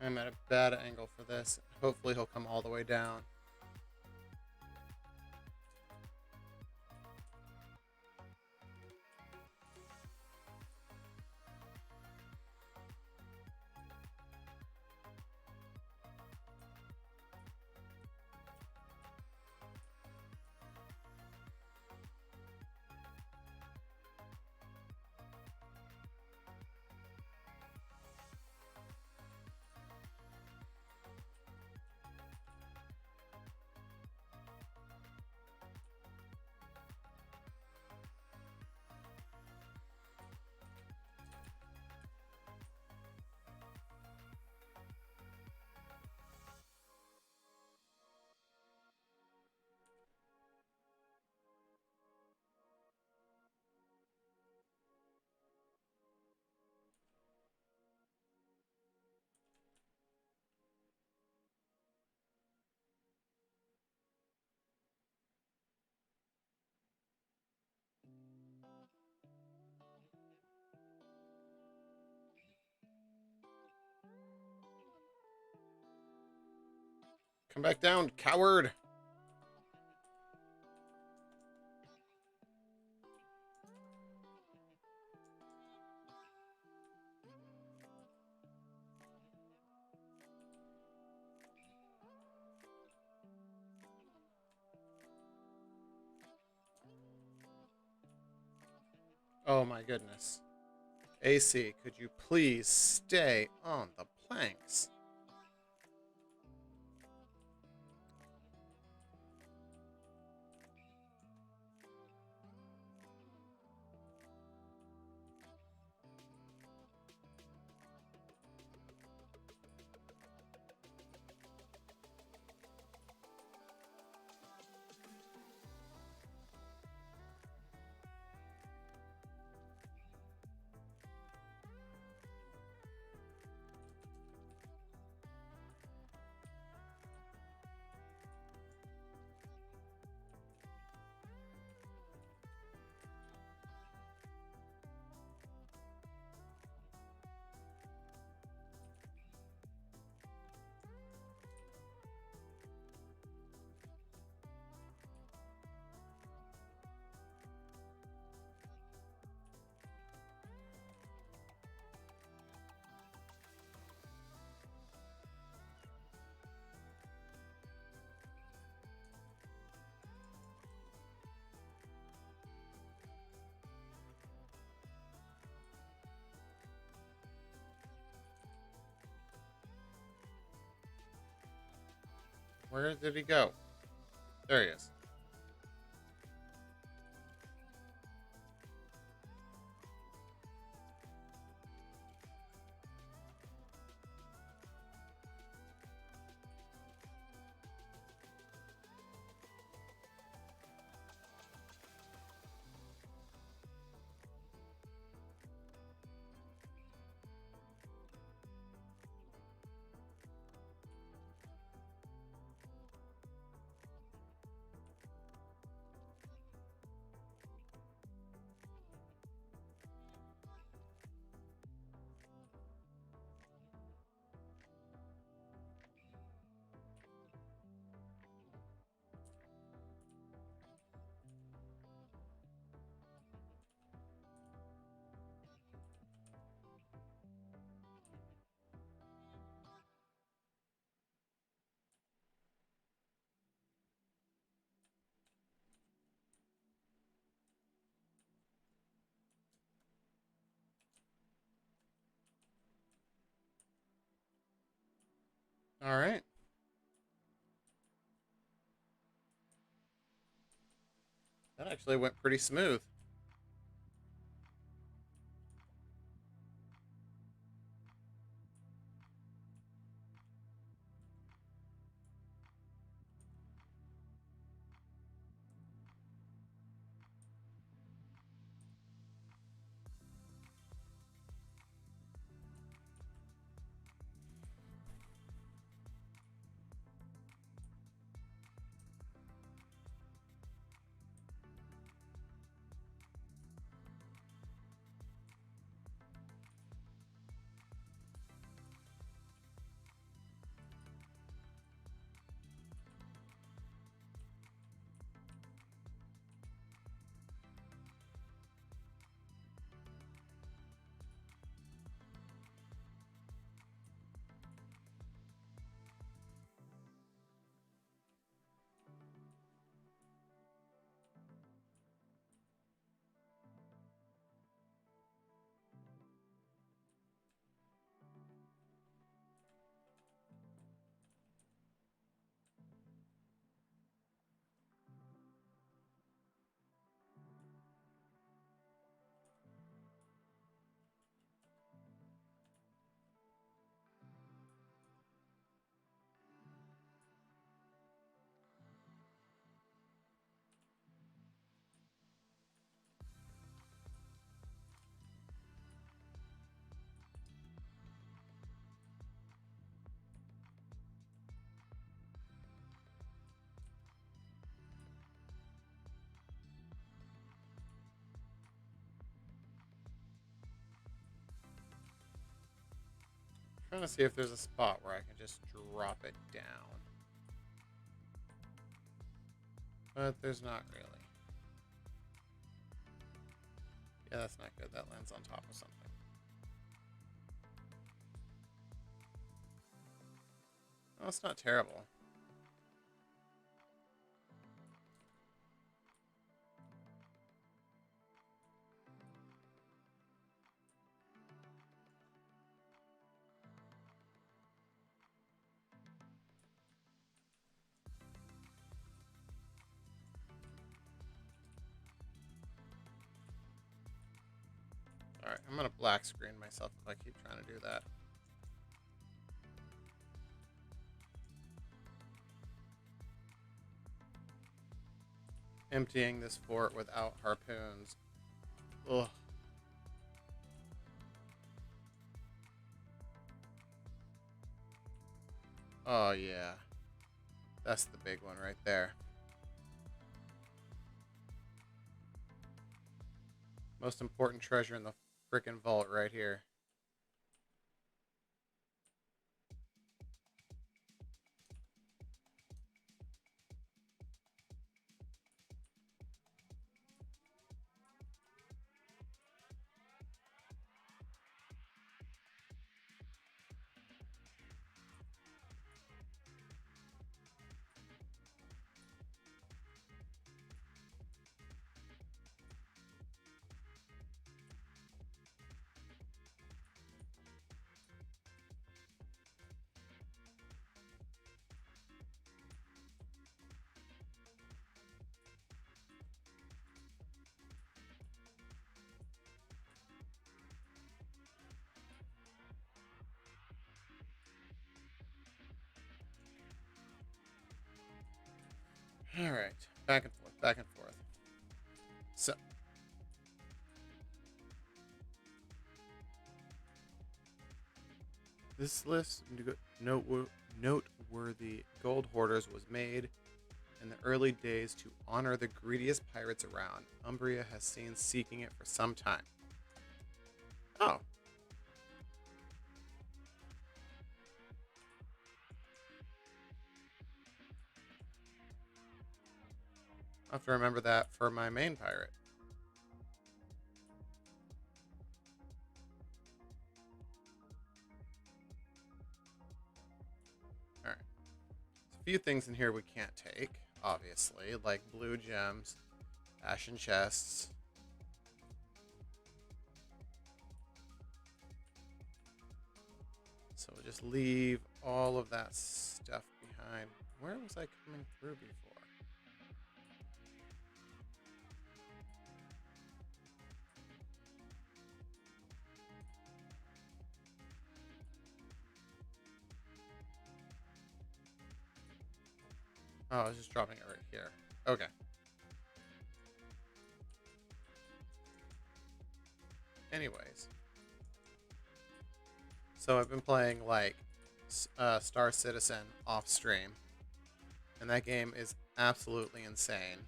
I'm at a bad angle for this. Hopefully he'll come all the way down. Come back down, coward! Oh my goodness. AC, could you please stay on the planks? Where did he go? There he is. All right. That actually went pretty smooth. Trying to see if there's a spot where I can just drop it down. But there's not really. Yeah, that's not good. That lands on top of something. Oh, it's not terrible. Alright, I'm gonna black screen myself if I keep trying to do that. Emptying this fort without harpoons. Ugh. Oh, yeah. That's the big one right there. Most important treasure in the frickin' vault right here. Alright. Back and forth, back and forth. So, this list, noteworthy Gold Hoarders, was made in the early days to honor the greediest pirates around. Umbria has seen seeking it for some time. Oh. I'll have to remember that for my main pirate. Alright. There's a few things in here we can't take, obviously, like blue gems, ashen chests. So we'll just leave all of that stuff behind. Where was I coming through before? Oh, I was just dropping it right here. Okay. Anyways. So I've been playing, like, Star Citizen off stream. And that game is absolutely insane.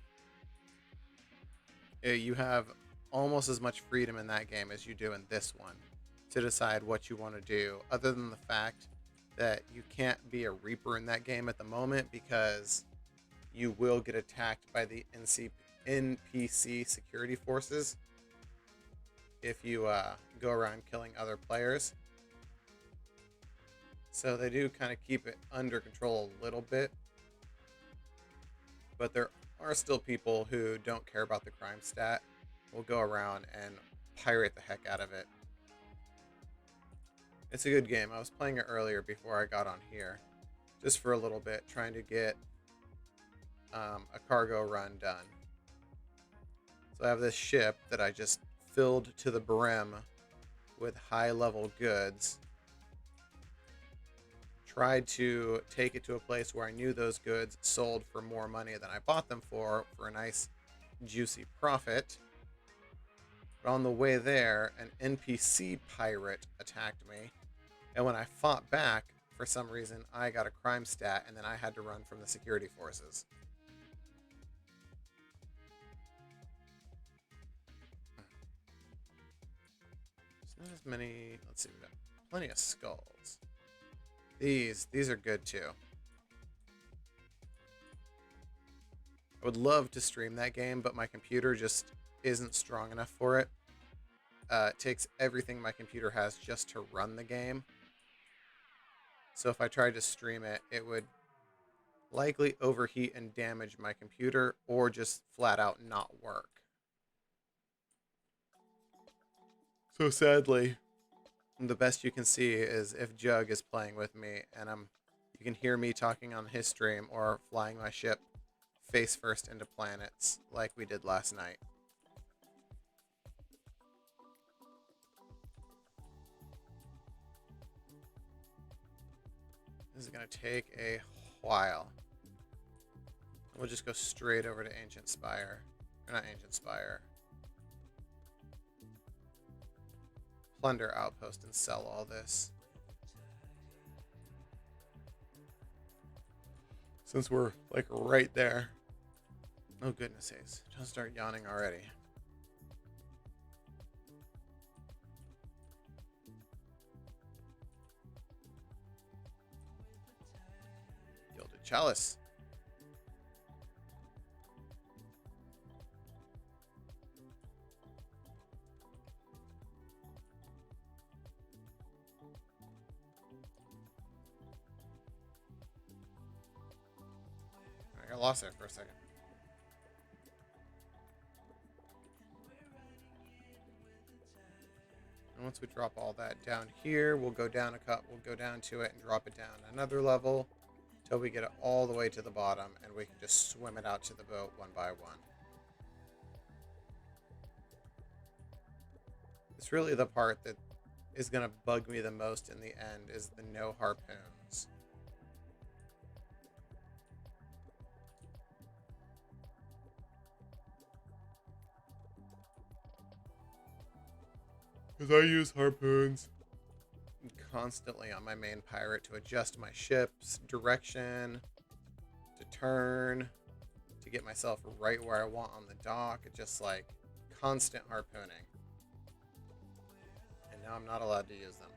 You have almost as much freedom in that game as you do in this one to decide what you want to do, other than the fact that you can't be a Reaper in that game at the moment because you will get attacked by the NPC security forces if you go around killing other players. So they do kind of keep it under control a little bit. But there are still people who don't care about the crime stat, will go around and pirate the heck out of it. It's a good game. I was playing it earlier before I got on here, just for a little bit, trying to get a cargo run done. So I have this ship that I just filled to the brim with high-level goods. Tried to take it to a place where I knew those goods sold for more money than I bought them for a nice juicy profit. But on the way there, an NPC pirate attacked me, and when I fought back, for some reason, I got a crime stat, and then I had to run from the security forces. There's not as many. Let's see, we got plenty of skulls. These are good too. I would love to stream that game, but my computer just isn't strong enough for it. It takes everything my computer has just to run the game. So if I tried to stream it, it would likely overheat and damage my computer or just flat out not work. So sadly, the best you can see is if Jug is playing with me and you can hear me talking on his stream or flying my ship face first into planets like we did last night. This is going to take a while. We'll just go straight over to Ancient Spire. Or not Ancient Spire. Plunder Outpost and sell all this. Since we're like right there. Oh goodness sakes. Don't start yawning already. Gilded Chalice. I lost there for a second. And once we drop all that down here, we'll go down a cut. We'll go down to it and drop it down another level till we get it all the way to the bottom, and we can just swim it out to the boat one by one. It's really the part that is going to bug me the most in the end is the no harpoons. Because I use harpoons constantly on my main pirate to adjust my ship's direction, to turn, to get myself right where I want on the dock. It's just like constant harpooning. And now I'm not allowed to use them.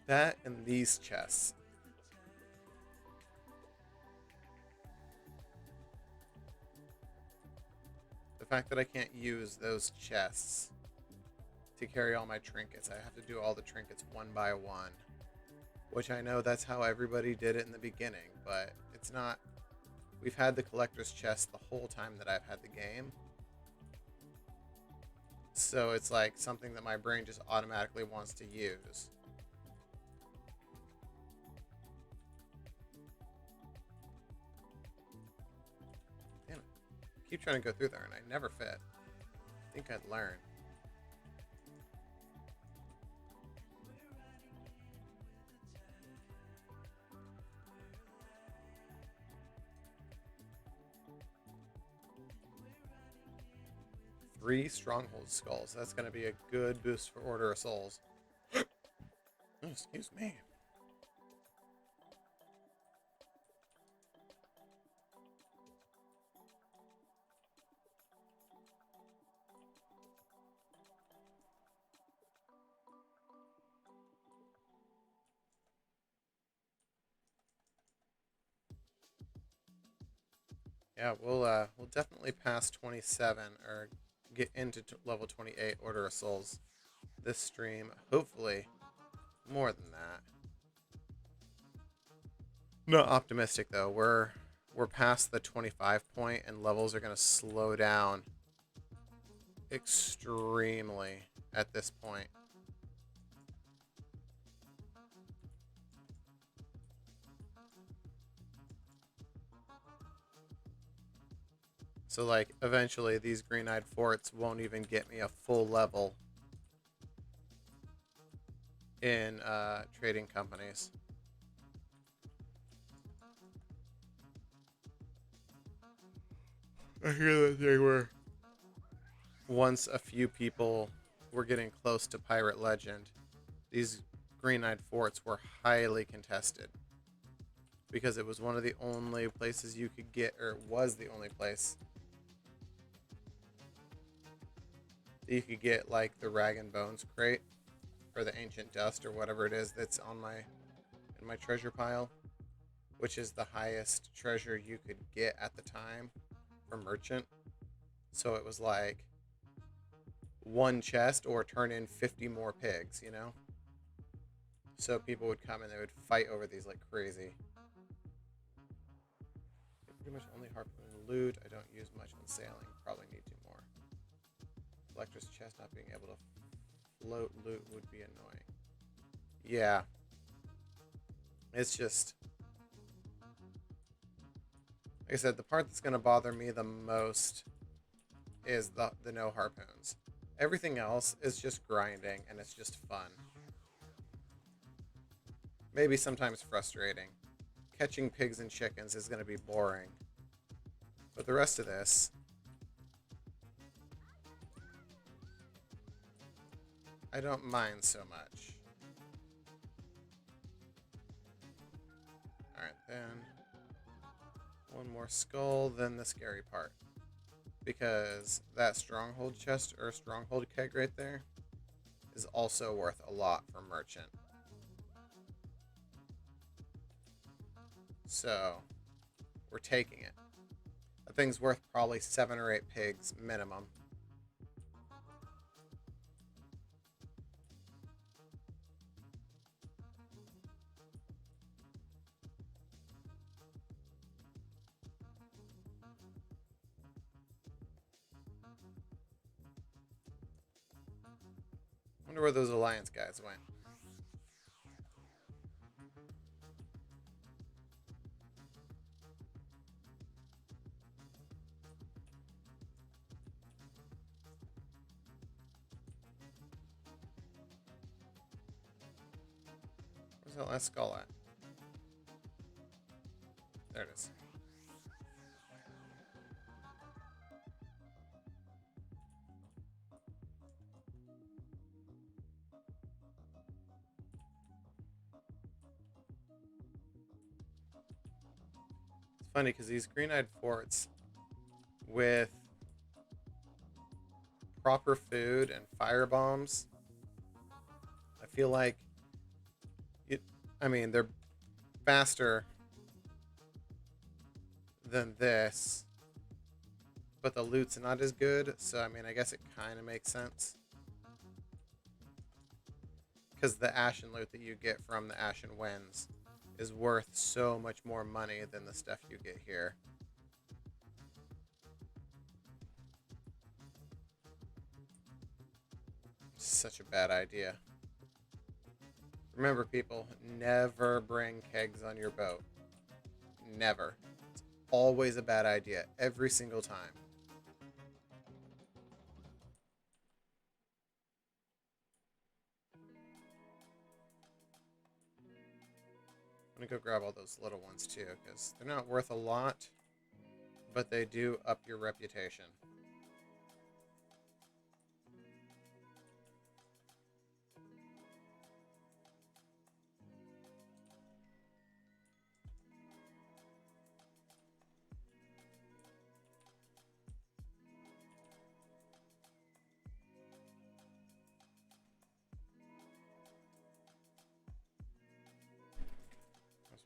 That and these chests. The fact that I can't use those chests to carry all my trinkets. I have to do all the trinkets one by one. Which I know that's how everybody did it in the beginning, but it's not. We've had the collector's chest the whole time that I've had the game. So it's like something that my brain just automatically wants to use. Keep trying to go through there and I never fit. I think I'd learn. Three stronghold skulls. That's going to be a good boost for Order of Souls. Oh, excuse me. Yeah, we'll definitely pass 27 or get into level 28 Order of Souls this stream. Hopefully more than that. Not optimistic though. We're past the 25 point and levels are going to slow down extremely at this point. So, like, eventually these green-eyed forts won't even get me a full level in trading companies. I hear that thing where once a few people were getting close to Pirate Legend, these green-eyed forts were highly contested. Because it was one of the only places you could get, or it was the only place that you could get like the Rag and Bones crate or the Ancient Dust or whatever it is that's on in my treasure pile, which is the highest treasure you could get at the time for merchant. So it was like one chest or turn in 50 more pigs, you know? So people would come and they would fight over these like crazy. Pretty much only harpoon loot. I don't use much when sailing. Probably need to more. Collector's chest not being able to float loot would be annoying. Yeah. It's just... Like I said, the part that's going to bother me the most is the no harpoons. Everything else is just grinding and it's just fun. Maybe sometimes frustrating. Catching pigs and chickens is going to be boring. But the rest of this... I don't mind so much. Alright, then... one more skull, then the scary part. Because that stronghold chest, or stronghold keg right there, is also worth a lot for merchant. So, we're taking it. That thing's worth probably 7 or 8 pigs minimum. Wonder where those Alliance guys went. Where's that last skull at? There it is. It's funny because these green-eyed forts with proper food and fire bombs, I feel like I mean, they're faster than this, but the loot's not as good, so I mean, I guess it kind of makes sense. Because the Ashen loot that you get from the Ashen Winds is worth so much more money than the stuff you get here. Such a bad idea. Remember, people, never bring kegs on your boat. Never. It's always a bad idea, every single time. I'm gonna go grab all those little ones too, because they're not worth a lot, but they do up your reputation.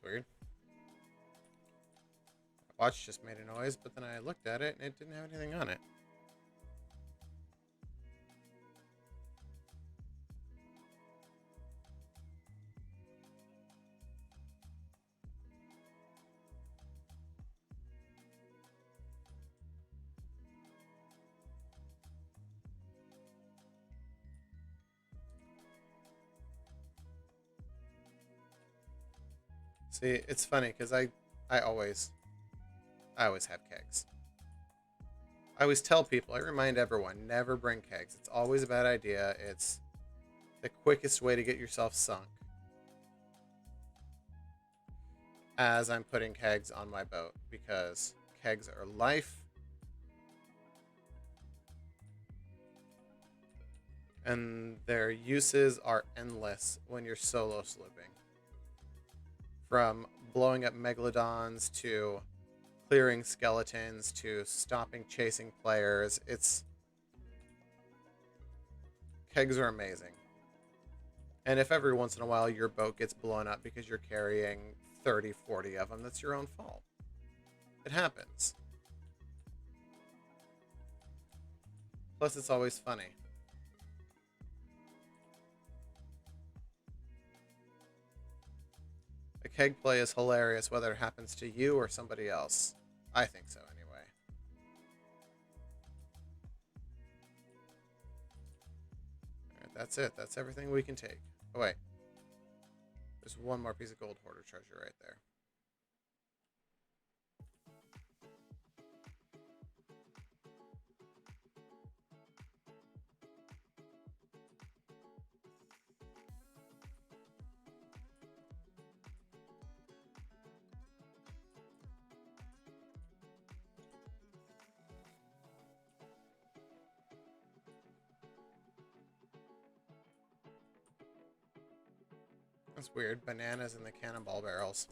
Weird. My watch just made a noise, but then I looked at it and it didn't have anything on it. See, it's funny because I always have kegs. I always tell people, I remind everyone, never bring kegs. It's always a bad idea. It's the quickest way to get yourself sunk. As I'm putting kegs on my boat, because kegs are life. And their uses are endless when you're solo slooping. From blowing up megalodons to clearing skeletons to stopping chasing players. Kegs are amazing. And if every once in a while your boat gets blown up because you're carrying 30, 40 of them, that's your own fault. It happens. Plus, it's always funny. A keg play is hilarious whether it happens to you or somebody else. I think so, anyway. Alright, that's it. That's everything we can take. Oh, wait. There's one more piece of Gold Hoarder treasure right there. That's weird. Bananas in the cannonball barrels.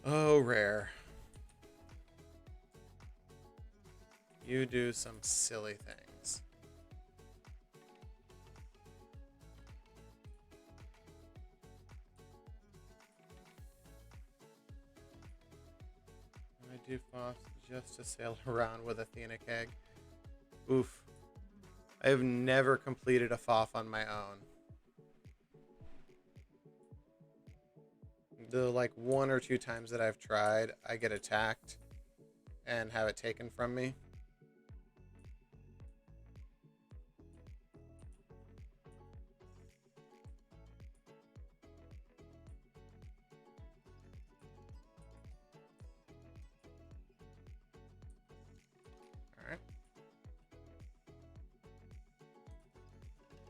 Oh, rare. You do some silly things. I do FOF just to sail around with Athena keg. Oof. I have never completed a FOF on my own. The like 1 or 2 times that I've tried, I get attacked and have it taken from me. Alright.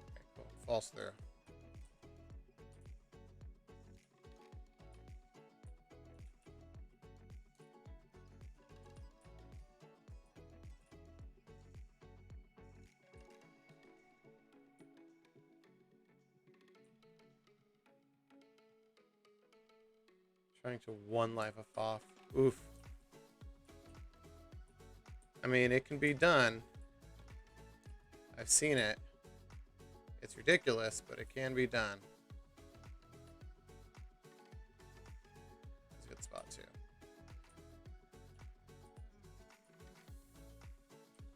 Okay, cool. False through. Trying to one life a FOF. Oof. I mean, it can be done. I've seen it. It's ridiculous, but it can be done. It's a good spot, too.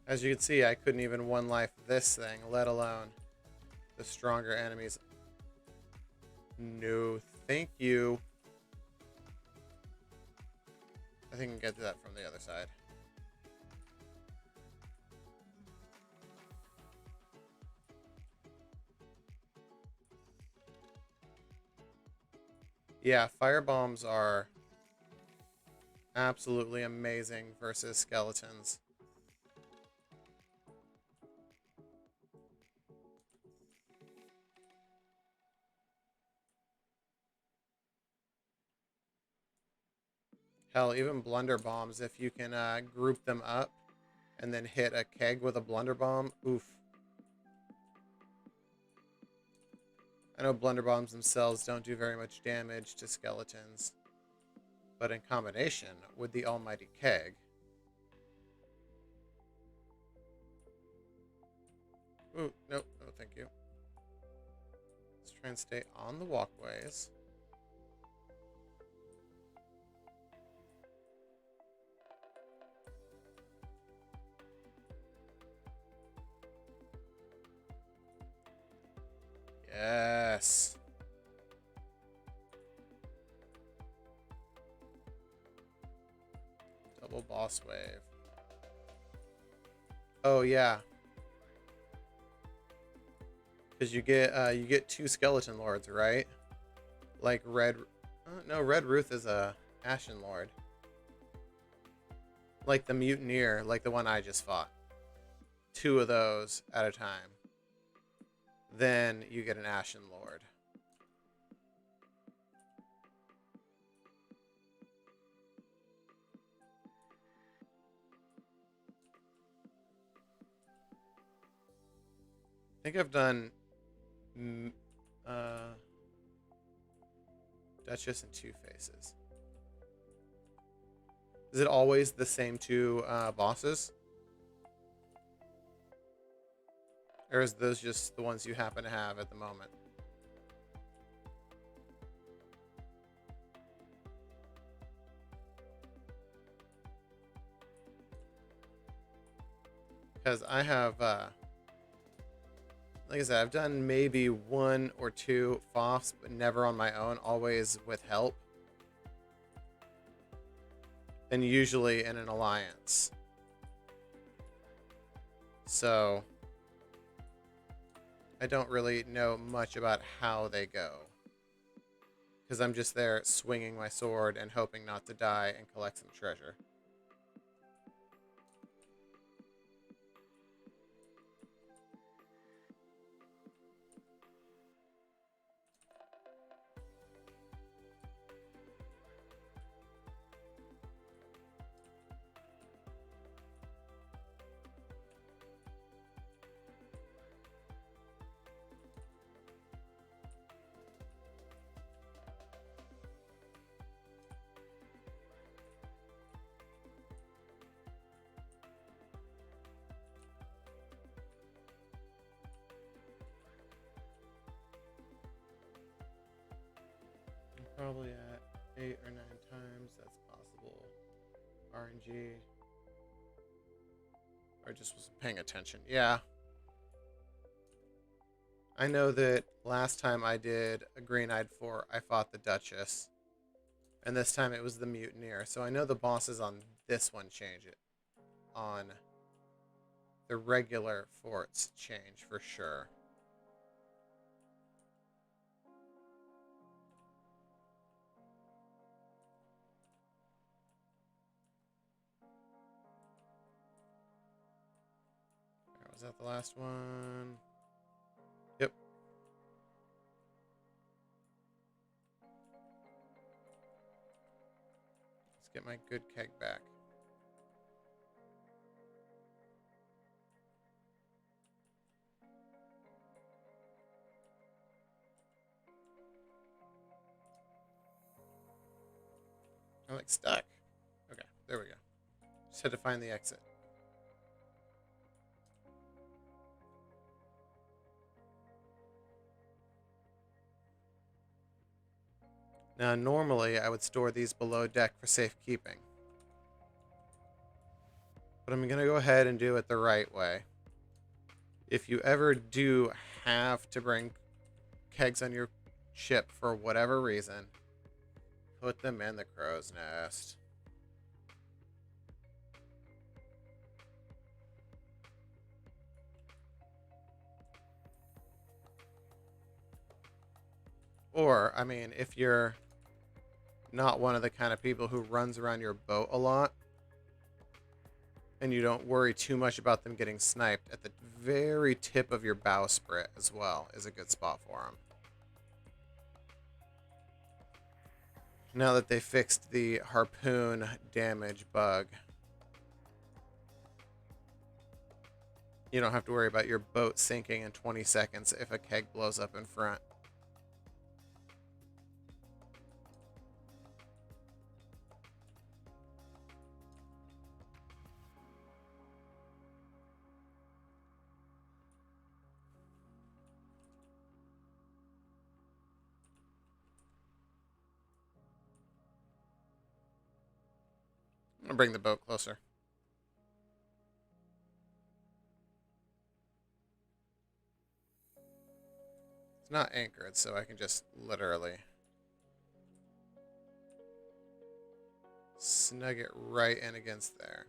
As you can see, I couldn't even one life this thing, let alone the stronger enemies. No, thank you. I think I can get to that from the other side. Yeah, fire bombs are absolutely amazing versus skeletons. Hell, even blunder bombs, if you can group them up and then hit a keg with a blunder bomb, oof. I know blunder bombs themselves don't do very much damage to skeletons, but in combination with the almighty keg. Ooh, nope, no thank you. Let's try and stay on the walkways. Yes. Double boss wave. Oh yeah. Because you get 2 skeleton lords, right? Like Red. No, Red Ruth is a Ashen Lord. Like the Mutineer, like the one I just fought. 2 of those at a time. Then you get an Ashen Lord. I think I've done Duchess and Two Faces. Is it always the same two bosses? Or is those just the ones you happen to have at the moment? Because I have, like I said, I've done maybe 1 or 2 FOFs, but never on my own, always with help. And usually in an alliance. So I don't really know much about how they go. Because I'm just there swinging my sword and hoping not to die and collect some treasure. Probably at 8 or 9 times. That's possible. RNG. Or just wasn't paying attention. Yeah. I know that last time I did a Green-Eyed 4, I fought the Duchess. And this time it was the Mutineer. So I know the bosses on this one change it. On the regular forts change for sure. Was that the last one? Yep. Let's get my good keg back. I'm like stuck. Okay, there we go. Just had to find the exit. Now, normally I would store these below deck for safekeeping. But I'm going to go ahead and do it the right way. If you ever do have to bring kegs on your ship for whatever reason, put them in the crow's nest. Or, I mean, if you're not one of the kind of people who runs around your boat a lot, and you don't worry too much about them getting sniped, at the very tip of your bowsprit as well is a good spot for them. Now that they fixed the harpoon damage bug, you don't have to worry about your boat sinking in 20 seconds if a keg blows up in front. I'm gonna bring the boat closer. It's not anchored, so I can just literally snug it right in against there.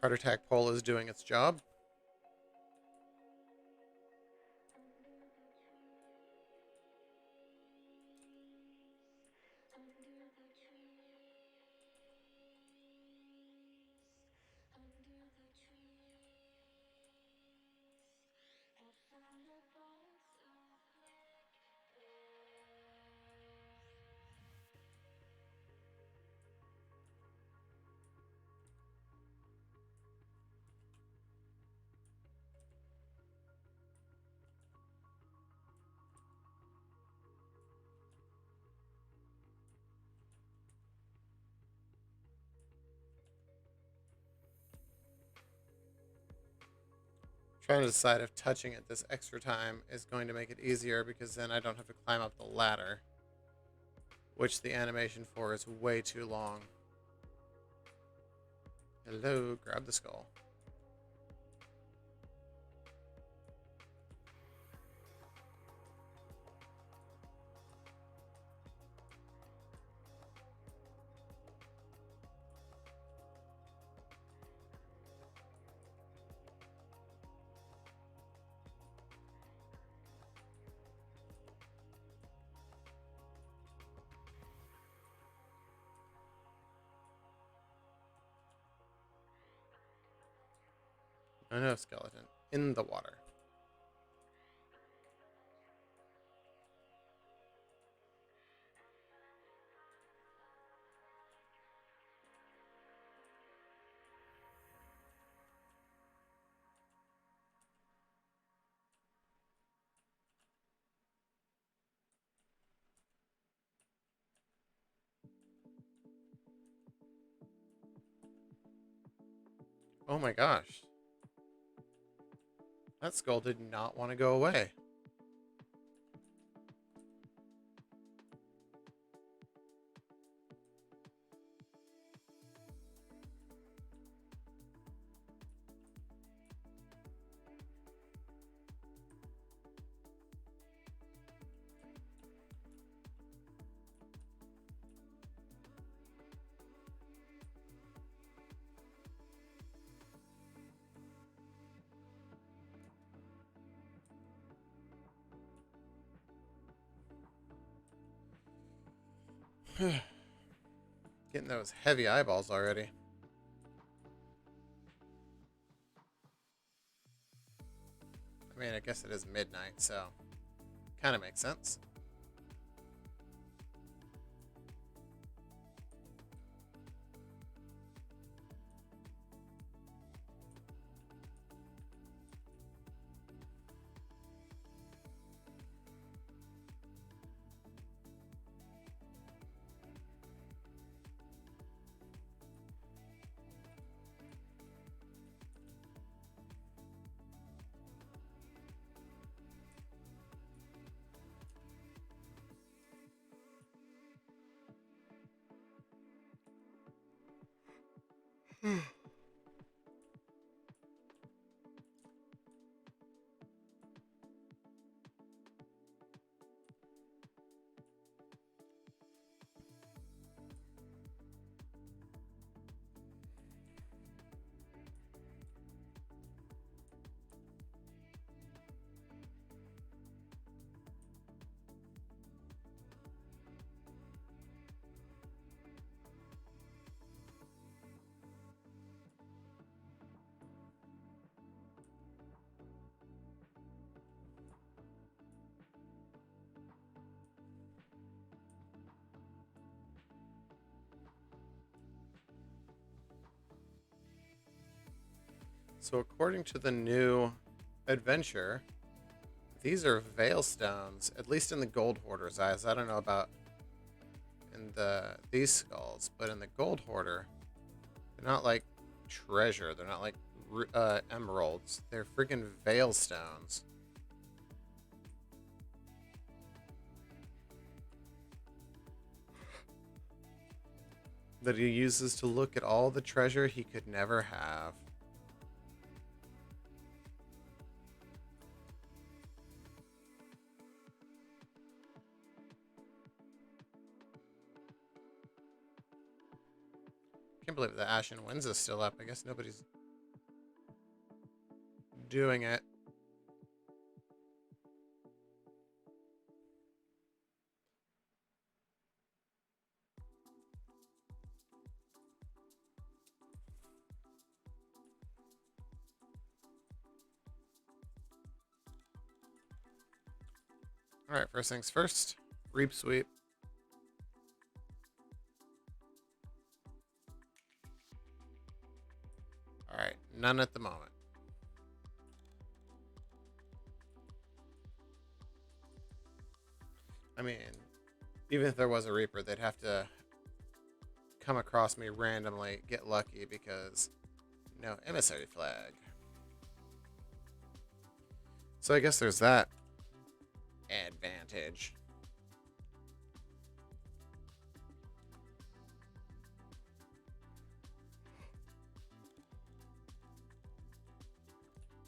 Heart attack pole is doing its job. Trying to decide if touching it this extra time is going to make it easier, because then I don't have to climb up the ladder, which the animation for is way too long. Hello, grab the skull. Oh no, skeleton. In the water. Oh my gosh. That skull did not want to go away. Getting those heavy eyeballs already. I mean, I guess it is midnight, so kind of makes sense. So according to the new adventure, these are veil stones, at least in the Gold Hoarders' eyes. I don't know about in these skulls, but in the Gold Hoarder, they're not like treasure. They're not like emeralds. They're freaking veil stones. That he uses to look at all the treasure he could never have. Can't believe the Ashen Winds is still up. I guess nobody's doing it. Alright, first things first. Reap sweep. Alright, none at the moment. I mean, even if there was a Reaper, they'd have to come across me randomly, get lucky, because no emissary flag. So I guess there's that advantage.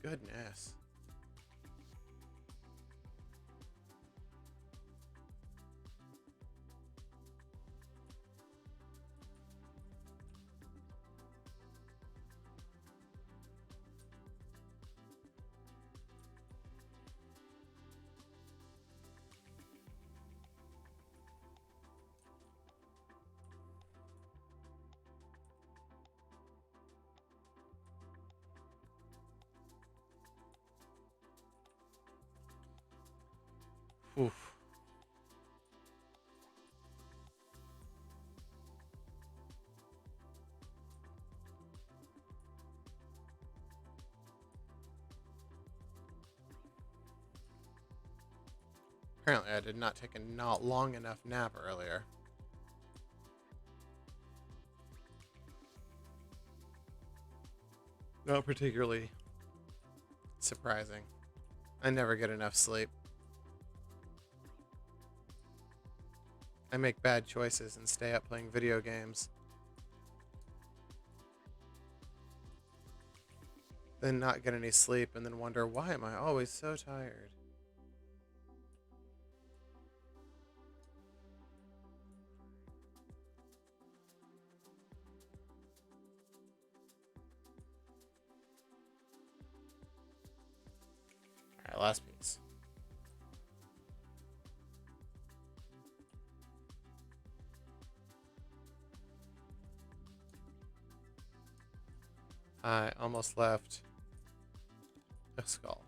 Goodness. Oof. Apparently I did not take a not long enough nap earlier. Not particularly surprising. I never get enough sleep. I make bad choices and stay up playing video games. Then not get any sleep and then wonder, why am I always so tired? Alright, last piece. I almost left a skull.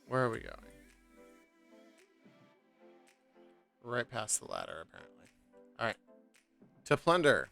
Where are we going? Right past the ladder, apparently. Alright. To plunder.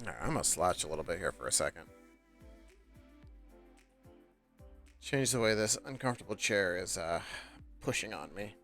Alright, I'm gonna slouch a little bit here for a second. Change the way this uncomfortable chair is pushing on me.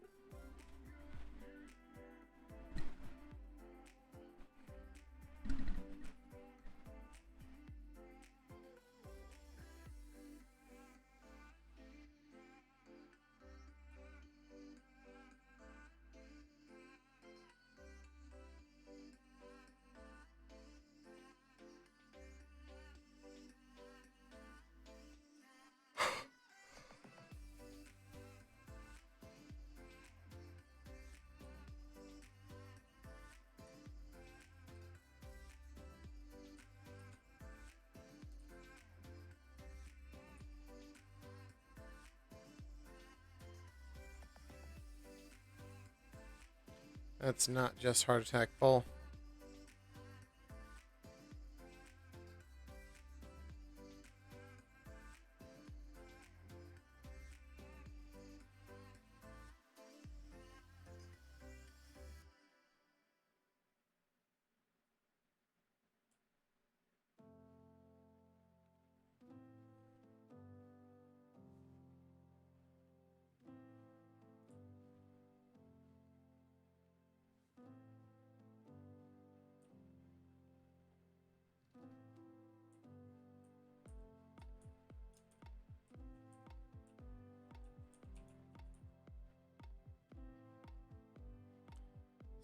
That's not just heart attack full.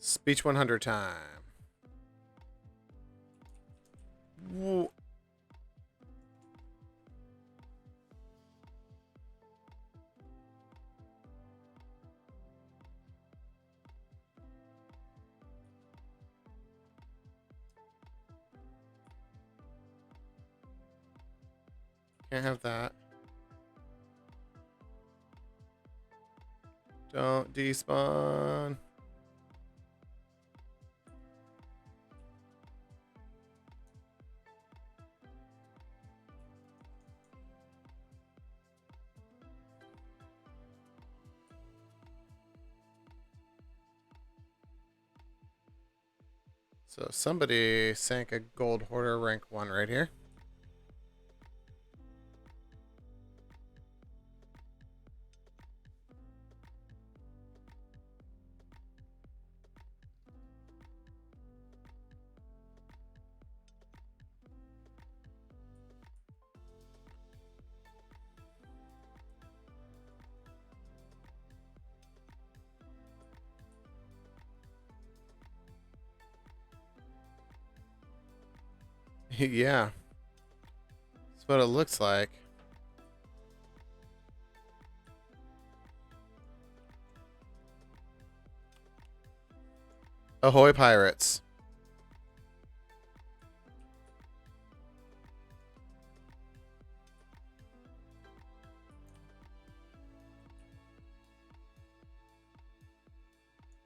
Speech 100 time. Whoa. Can't have that. Don't despawn. So somebody sank a Gold Hoarder rank 1 right here. Yeah. That's what it looks like. Ahoy, pirates.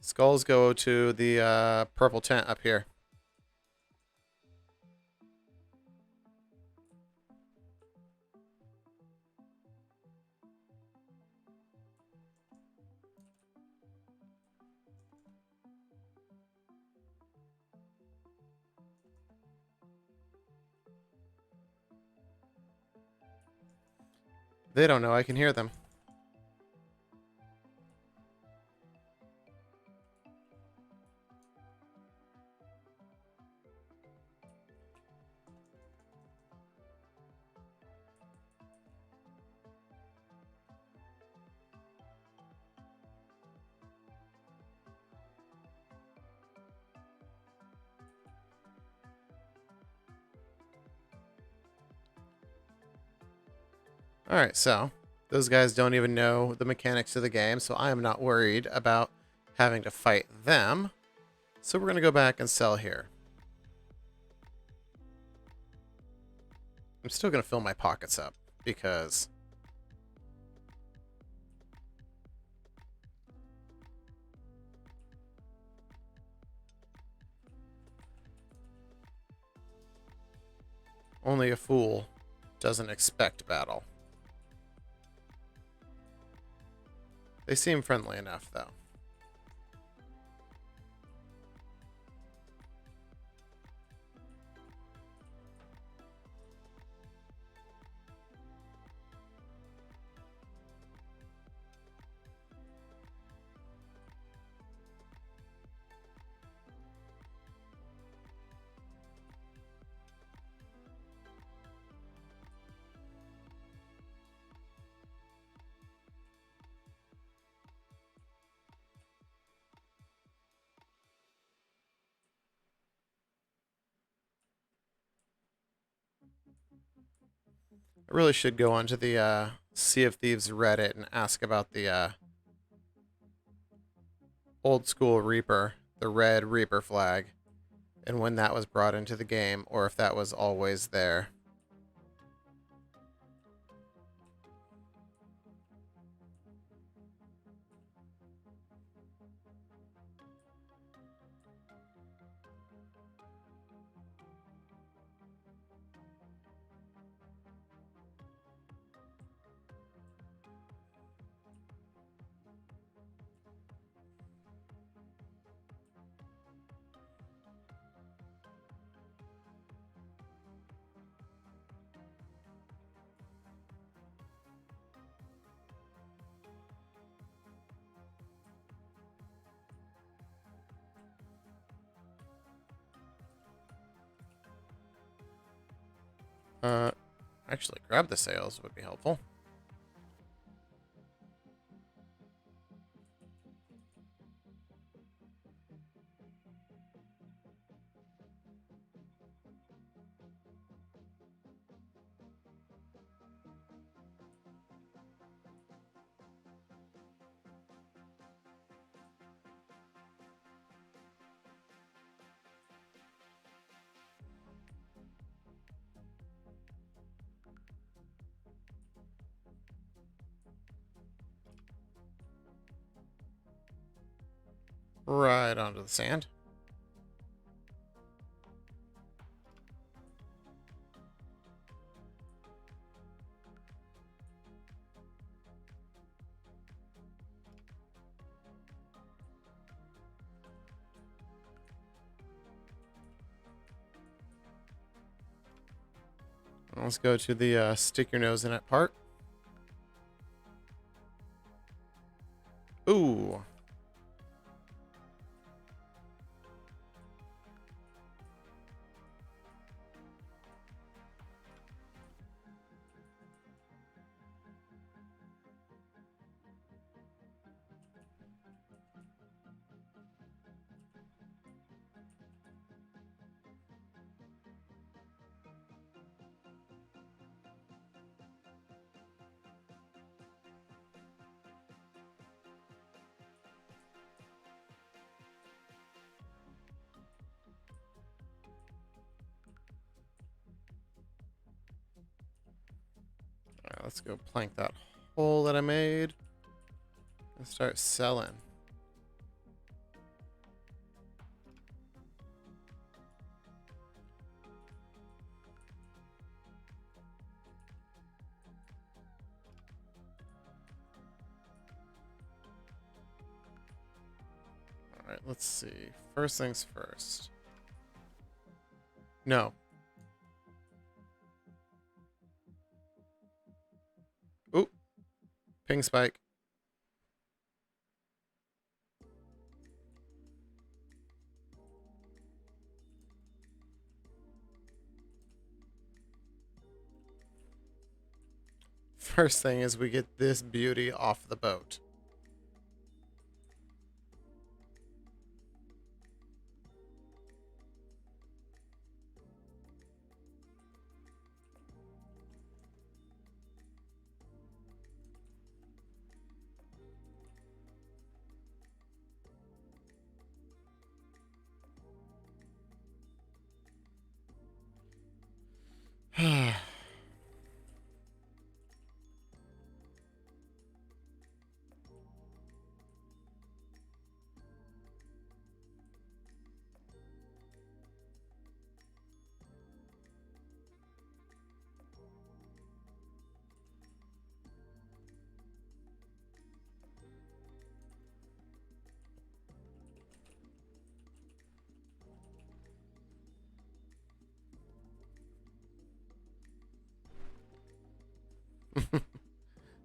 Skulls go to the purple tent up here. They don't know I can hear them. Alright, so those guys don't even know the mechanics of the game, so I am not worried about having to fight them. So we're going to go back and sell here. I'm still going to fill my pockets up because only a fool doesn't expect battle. They seem friendly enough, though. I really should go onto the Sea of Thieves Reddit and ask about the old school Reaper, the red Reaper flag, and when that was brought into the game, or if that was always there. Uh, actually, grab the sails would be helpful. Right onto the sand. Let's go to the stick your nose in it part. Ooh. All right, let's go plank that hole that I made and start selling. All right, let's see. First things first. No. Oop. Ping spike. First thing is we get this beauty off the boat.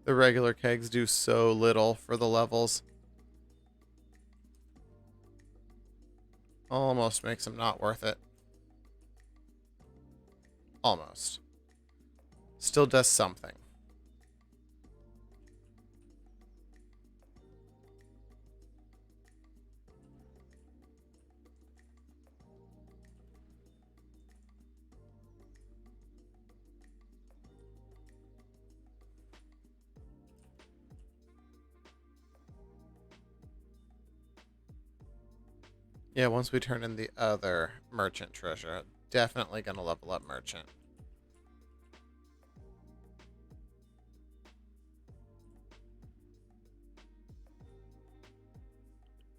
The regular kegs do so little for the levels. Almost makes them not worth it. Almost. Still does something. Yeah, once we turn in the other merchant treasure, definitely gonna level up merchant.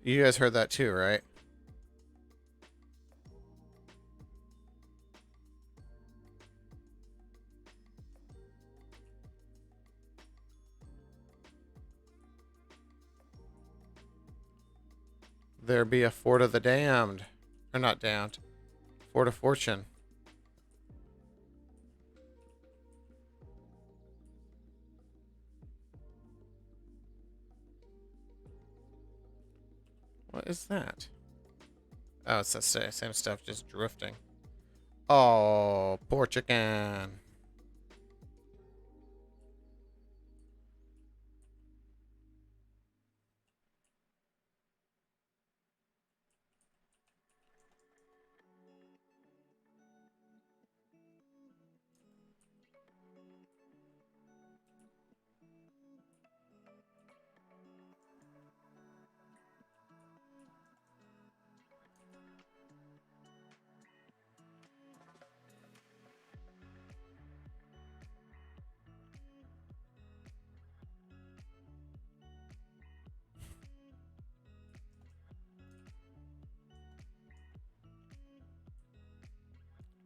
You guys heard that too, right? There be a Fort of the Damned. Or not damned. Fort of Fortune. What is that? Oh, it's the same stuff, just drifting. Oh, poor chicken.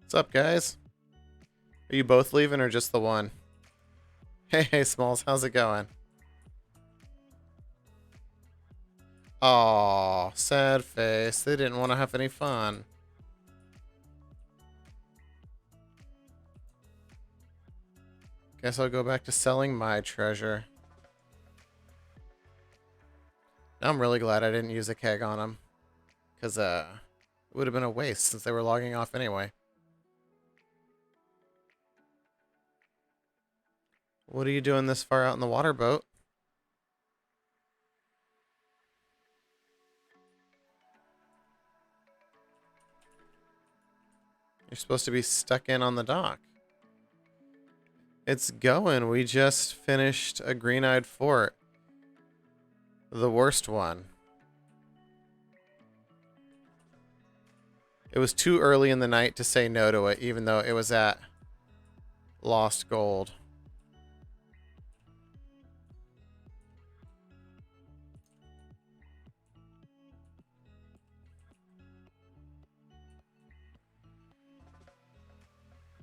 What's up, guys? Are you both leaving or just the one? Hey, Smalls, how's it going? Aw, sad face. They didn't want to have any fun. Guess I'll go back to selling my treasure. Now I'm really glad I didn't use a keg on them. Because, it would have been a waste since they were logging off anyway. What are you doing this far out in the water boat? You're supposed to be stuck in on the dock. It's going. We just finished a green-eyed fort. The worst one. It was too early in the night to say no to it, even though it was at Lost Gold.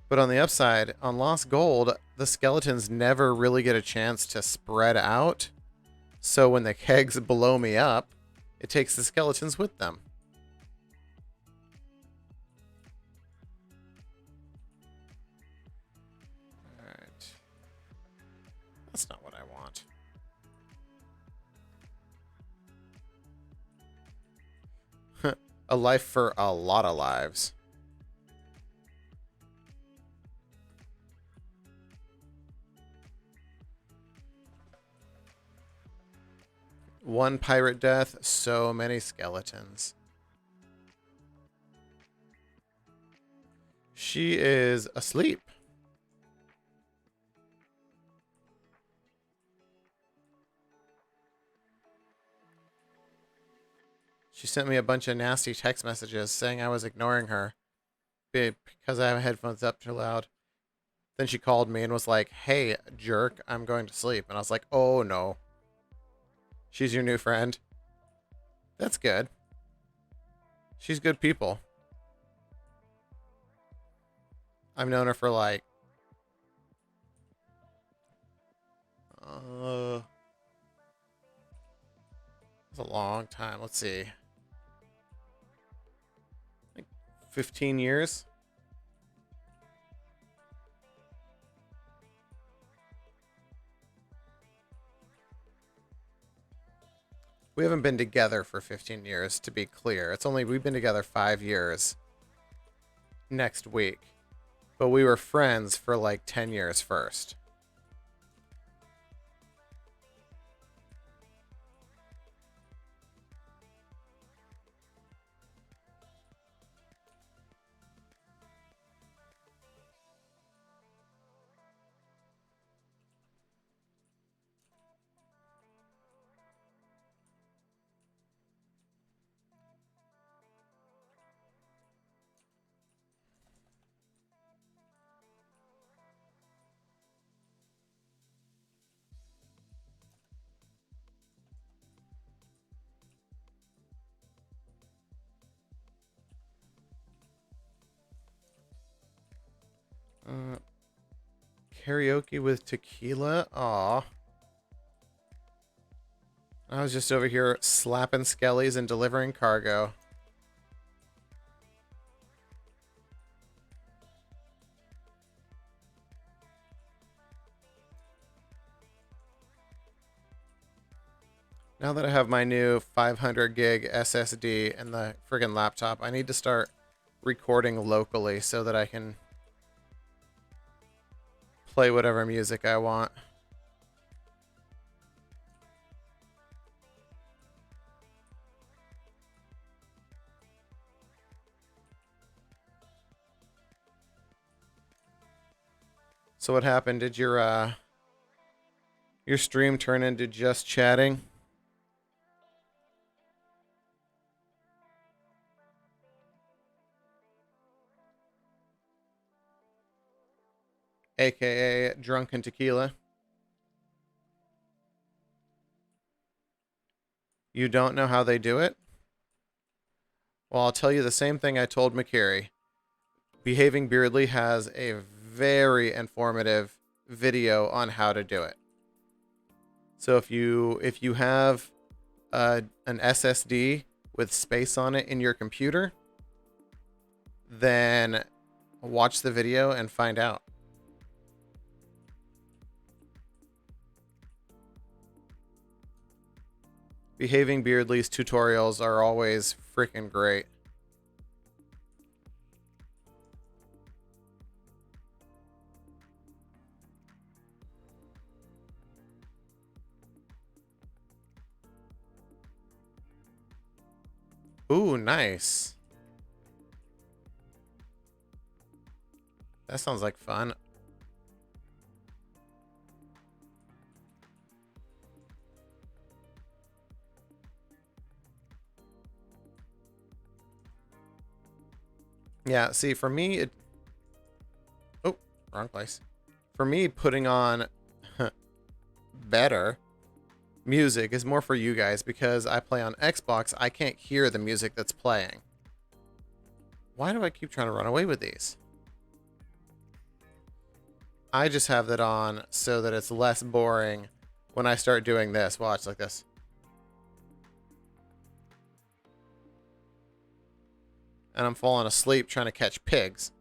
But on the upside, on Lost Gold, the skeletons never really get a chance to spread out. So when the kegs blow me up, it takes the skeletons with them. Alright. That's not what I want. A life for a lot of lives. One pirate death, so many skeletons. She is asleep. She sent me a bunch of nasty text messages saying I was ignoring her because I have headphones up too loud. Then she called me and was like, "Hey, jerk, I'm going to sleep." And I was like, "Oh, no. She's your new friend." That's good. She's good people. I've known her for like... it's a long time. Let's see. Like 15 years? We haven't been together for 15 years, to be clear. It's only, we've been together 5 years next week. But we were friends for like 10 years first. Karaoke with tequila? Aw. I was just over here slapping skellies and delivering cargo. Now that I have my new 500 gig SSD and the friggin' laptop, I need to start recording locally so that I can play whatever music I want. So what happened? Did your stream turn into just chatting? AKA drunken tequila. You don't know how they do it? Well, I'll tell you the same thing I told McCary. Behaving Beardly has a very informative video on how to do it. So if you have an SSD with space on it in your computer, then watch the video and find out. Behaving Beardly's tutorials are always freaking great. Ooh, nice. That sounds like fun. Yeah, see, for me, oh, wrong place. For me, putting on better music is more for you guys because I play on Xbox. I can't hear the music that's playing. Why do I keep trying to run away with these? I just have that on so that it's less boring when I start doing this. Watch, like this. And I'm falling asleep trying to catch pigs.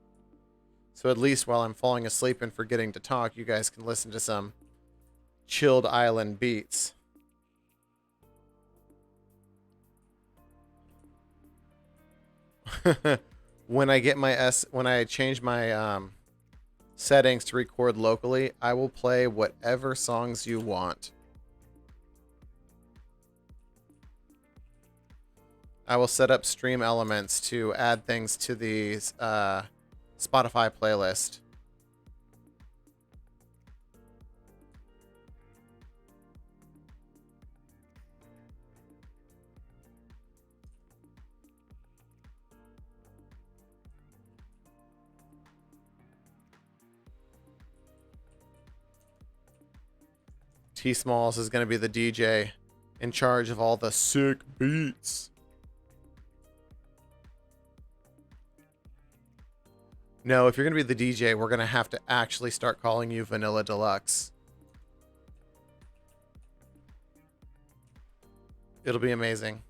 So at least while I'm falling asleep and forgetting to talk, you guys can listen to some chilled island beats. When I change my settings to record locally, I will play whatever songs you want. I will set up stream elements to add things to the Spotify playlist. T Smalls is going to be the DJ in charge of all the sick beats. No, if you're going to be the DJ, we're going to have to actually start calling you Vanilla Deluxe. It'll be amazing.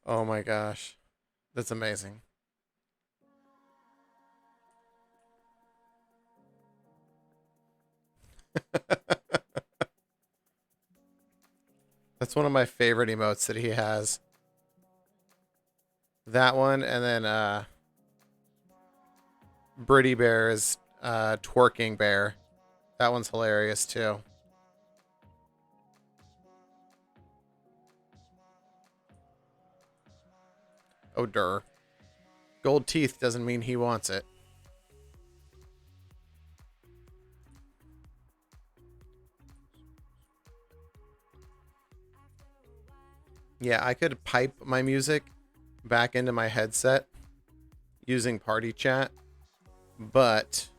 Oh my gosh. That's amazing. That's one of my favorite emotes that he has. That one, and then Britty Bear's twerking bear. That one's hilarious too. Oh, durr. Gold teeth doesn't mean he wants it. Yeah, I could pipe my music back into my headset using party chat, but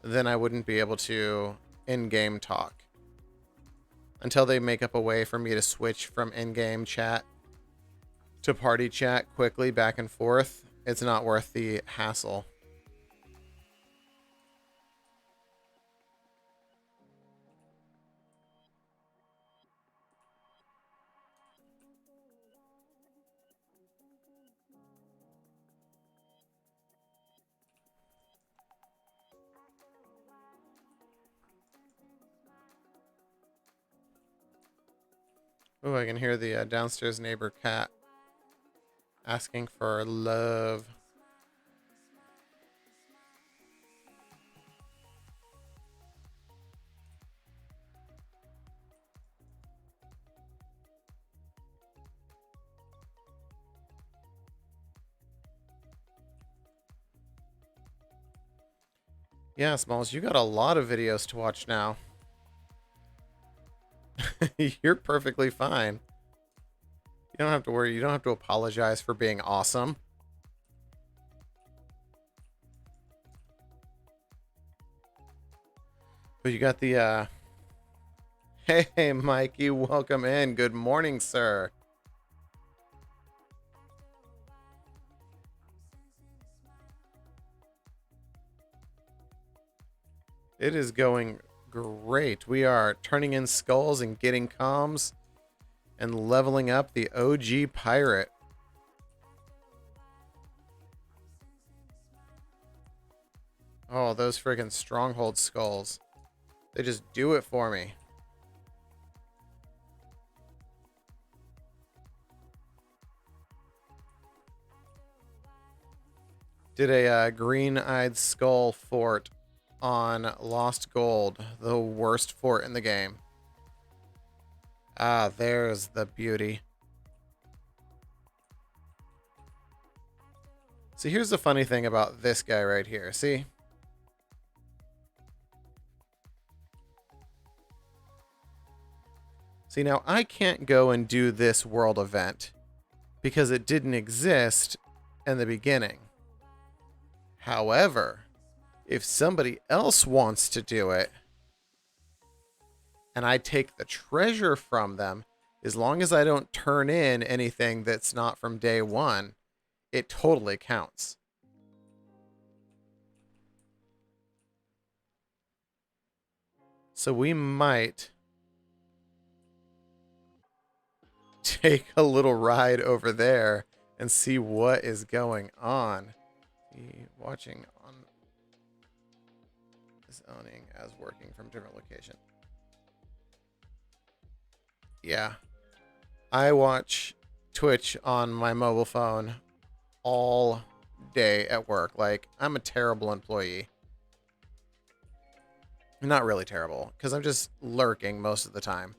then I wouldn't be able to in-game talk. Until they make up a way for me to switch from in-game chat to party chat quickly back and forth, it's not worth the hassle. Oh, I can hear the downstairs neighbor cat asking for love. Yeah, Smalls, you got a lot of videos to watch now. You're perfectly fine. You don't have to worry. You don't have to apologize for being awesome. But you got the, hey, Mikey, welcome in. Good morning, sir. It is going great. We are turning in skulls and getting comms and leveling up the OG Pirate. Oh, those friggin' stronghold skulls. They just do it for me. Did a green-eyed skull fort on Lost Gold, the worst fort in the game. Ah, there's the beauty. See, here's the funny thing about this guy right here. See? See, now I can't go and do this world event because it didn't exist in the beginning. However, if somebody else wants to do it and I take the treasure from them, as long as I don't turn in anything that's not from day one, it totally counts. So we might take a little ride over there and see what is going on. Watching on zoning as working from different location. Yeah. I watch Twitch on my mobile phone all day at work. Like, I'm a terrible employee. Not really terrible, because I'm just lurking most of the time.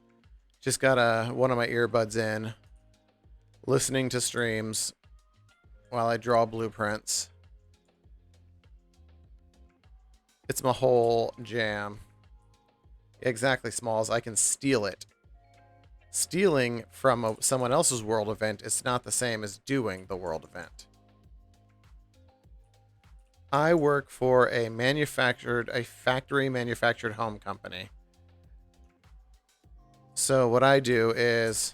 Just got one of my earbuds in, listening to streams while I draw blueprints. It's my whole jam. Exactly, Smalls. I can steal it. Stealing from someone else's world event is not the same as doing the world event. I work for a factory manufactured home company. So what I do is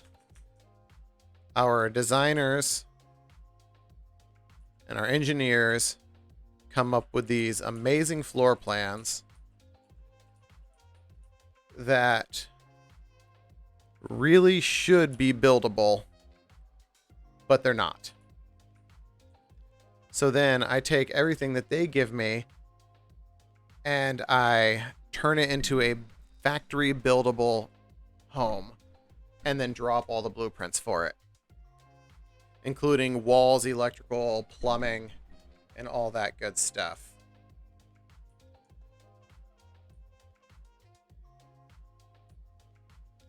our designers and our engineers come up with these amazing floor plans that really should be buildable, but they're not. So then I take everything that they give me and I turn it into a factory buildable home and then drop all the blueprints for it, including walls, electrical, plumbing, and all that good stuff.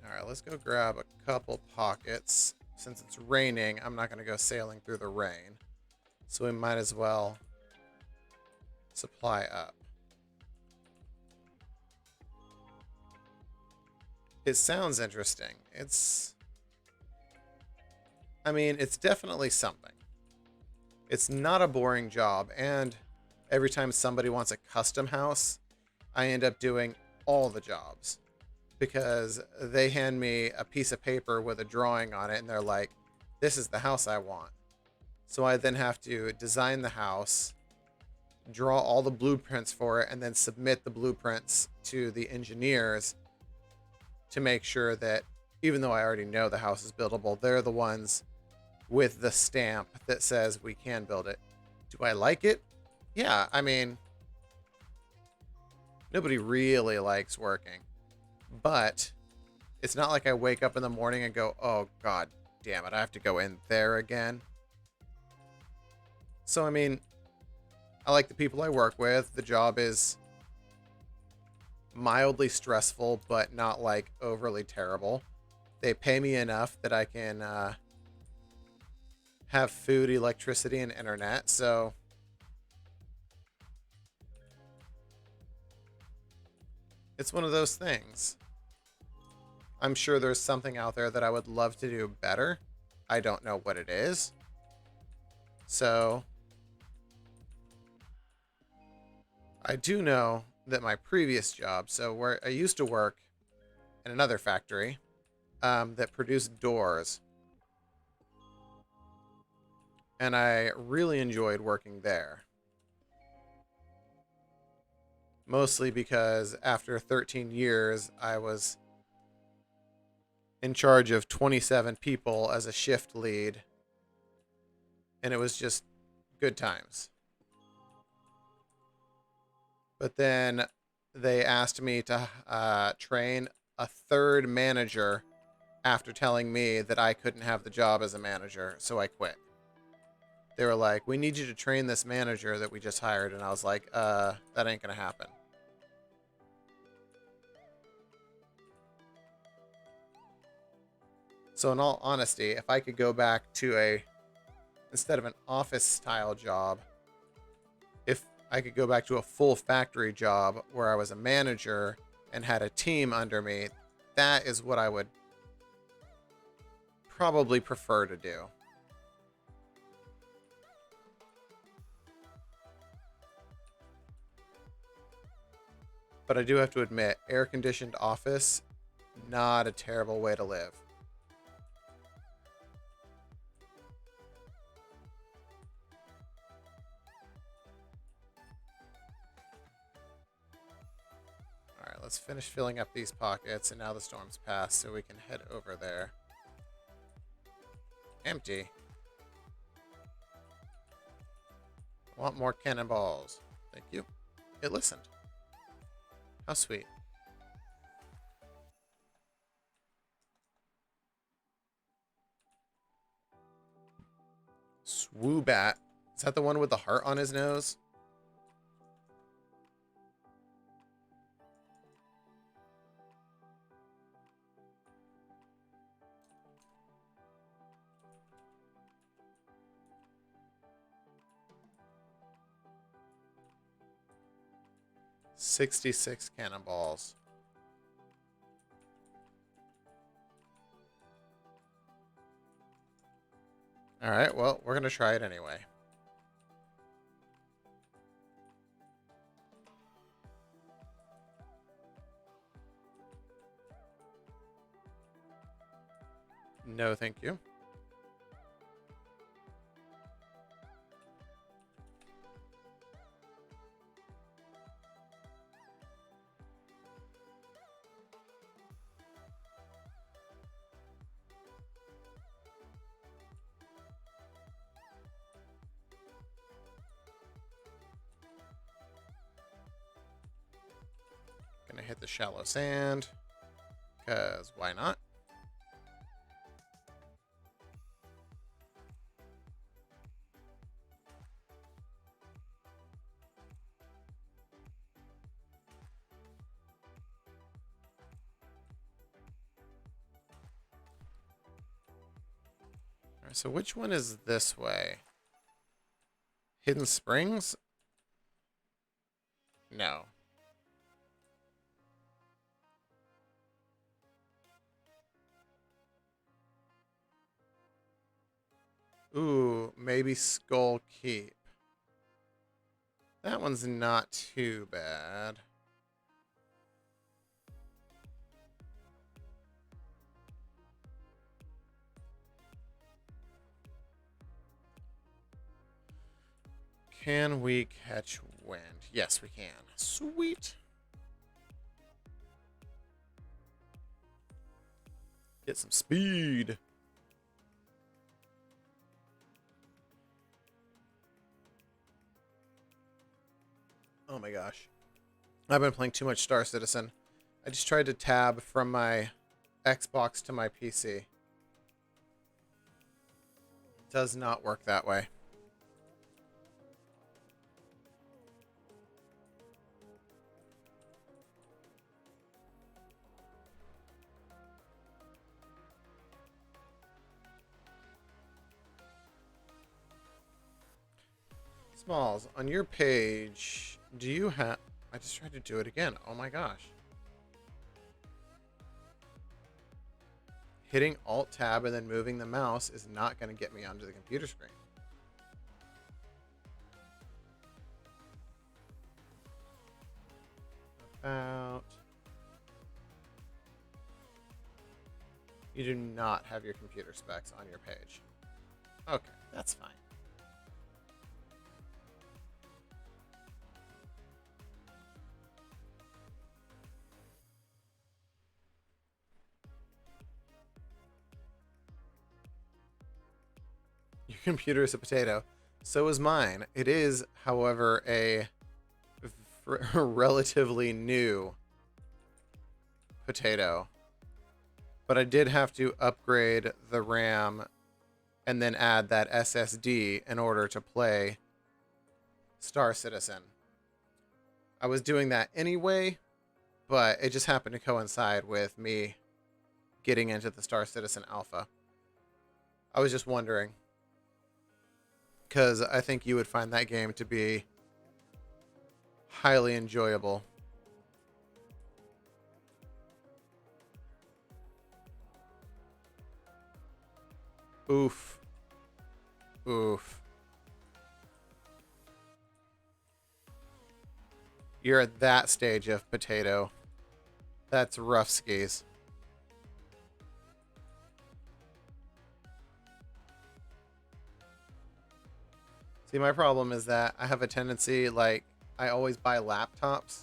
All right, let's go grab a couple pockets. Since it's raining, I'm not going to go sailing through the rain. So we might as well supply up. It sounds interesting. I mean, it's definitely something. It's not a boring job, and every time somebody wants a custom house, I end up doing all the jobs because they hand me a piece of paper with a drawing on it and they're like, this is the house I want. So I then have to design the house, draw all the blueprints for it, and then submit the blueprints to the engineers to make sure that even though I already know the house is buildable, they're the ones with the stamp that says we can build it. Do I like it? Yeah, I mean, nobody really likes working. But it's not like I wake up in the morning and go, oh, God damn it, I have to go in there again. So, I mean, I like the people I work with. The job is mildly stressful, but not like overly terrible. They pay me enough that I can have food, electricity, and internet. So it's one of those things. I'm sure there's something out there that I would love to do better, I don't know what it is. So I do know that my previous job, so where I used to work in another factory that produced doors, and I really enjoyed working there. Mostly because after 13 years, I was in charge of 27 people as a shift lead, and it was just good times. But then they asked me to train a third manager after telling me that I couldn't have the job as a manager, so I quit. They were like, we need you to train this manager that we just hired, and I was like, that ain't gonna happen. So in all honesty, if I could go back to instead of an office style job, if I could go back to a full factory job where I was a manager and had a team under me, that is what I would probably prefer to do. But I do have to admit, air-conditioned office, not a terrible way to live. Alright, let's finish filling up these pockets, and now the storm's passed, so we can head over there. Empty. I want more cannonballs. Thank you. It listened. How sweet. Swoobat. Is that the one with the heart on his nose? $66 cannonballs. Alright, well, we're going to try it anyway. No, thank you. Gonna hit the shallow sand, because why not? Alright, so which one is this way? Hidden Springs? No. Ooh, maybe Skull Keep. That one's not too bad. Can we catch wind? Yes, we can. Sweet. Get some speed. Oh my gosh. I've been playing too much Star Citizen. I just tried to tab from my Xbox to my PC. It does not work that way. Smalls, on your page, do you have... I just tried to do it again. Oh my gosh. hitting Alt-Tab and then moving the mouse is not going to get me onto the computer screen. You do not have your computer specs on your page. Okay, that's fine. Your computer is a potato. So is mine. It is, however, a relatively new potato. But I did have to upgrade the RAM and then add that SSD in order to play Star Citizen. I was doing that anyway, but it just happened to coincide with me getting into the Star Citizen Alpha. I was just wondering, because I think you would find that game to be highly enjoyable. Oof. Oof. You're at that stage of potato. That's rough skis. See, my problem is that I have a tendency, like, I always buy laptops.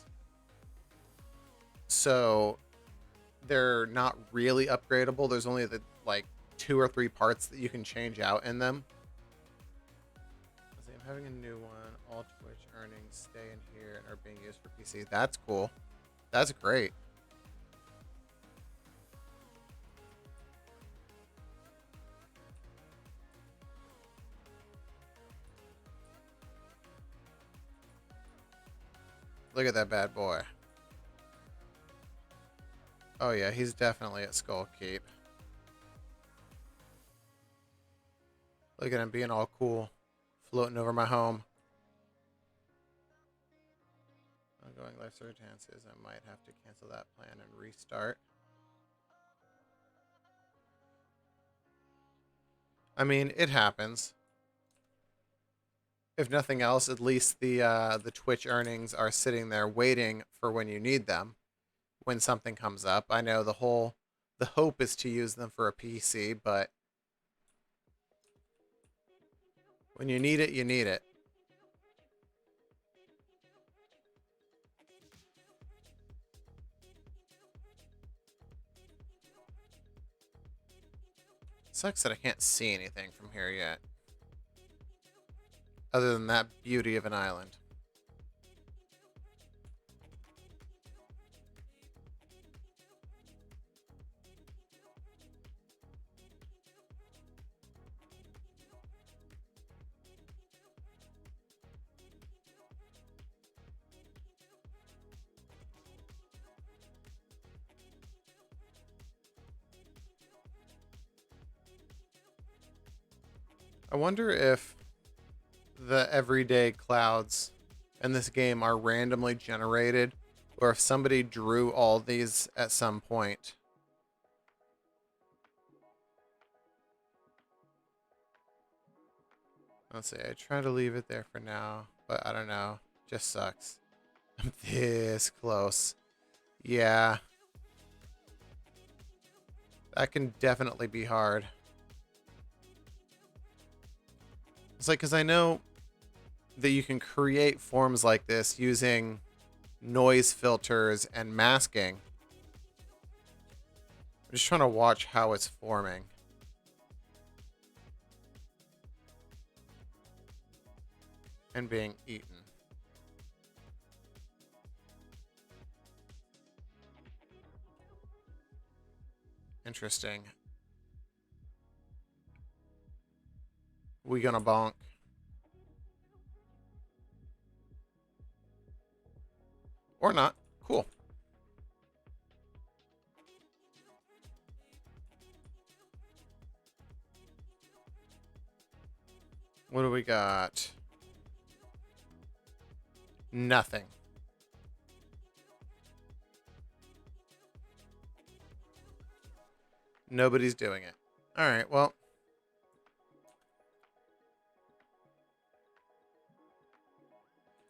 So they're not really upgradable. There's only the, like, 2 or 3 parts that you can change out in them. Let's see, I'm having a new one. All Twitch earnings stay in here and are being used for PC. That's cool. That's great. Look at that bad boy. Oh yeah, he's definitely at Skull Keep. Look at him being all cool, floating over my home. Ongoing life circumstances, I might have to cancel that plan and restart. I mean, it happens. If nothing else, at least the Twitch earnings are sitting there waiting for when you need them. When something comes up, I know the hope is to use them for a PC, but when you need it, you need it. Sucks that I can't see anything from here yet. Other than that beauty of an island. I wonder if the everyday clouds in this game are randomly generated, or if somebody drew all these at some point. Let's see, I try to leave it there for now, but I don't know. Just sucks. I'm this close. Yeah. That can definitely be hard. It's like, because I know that you can create forms like this using noise filters and masking. I'm just trying to watch how it's forming. And being eaten. Interesting. We gonna bonk. Or not. Cool. What do we got? Nothing. Nobody's doing it. All right, well.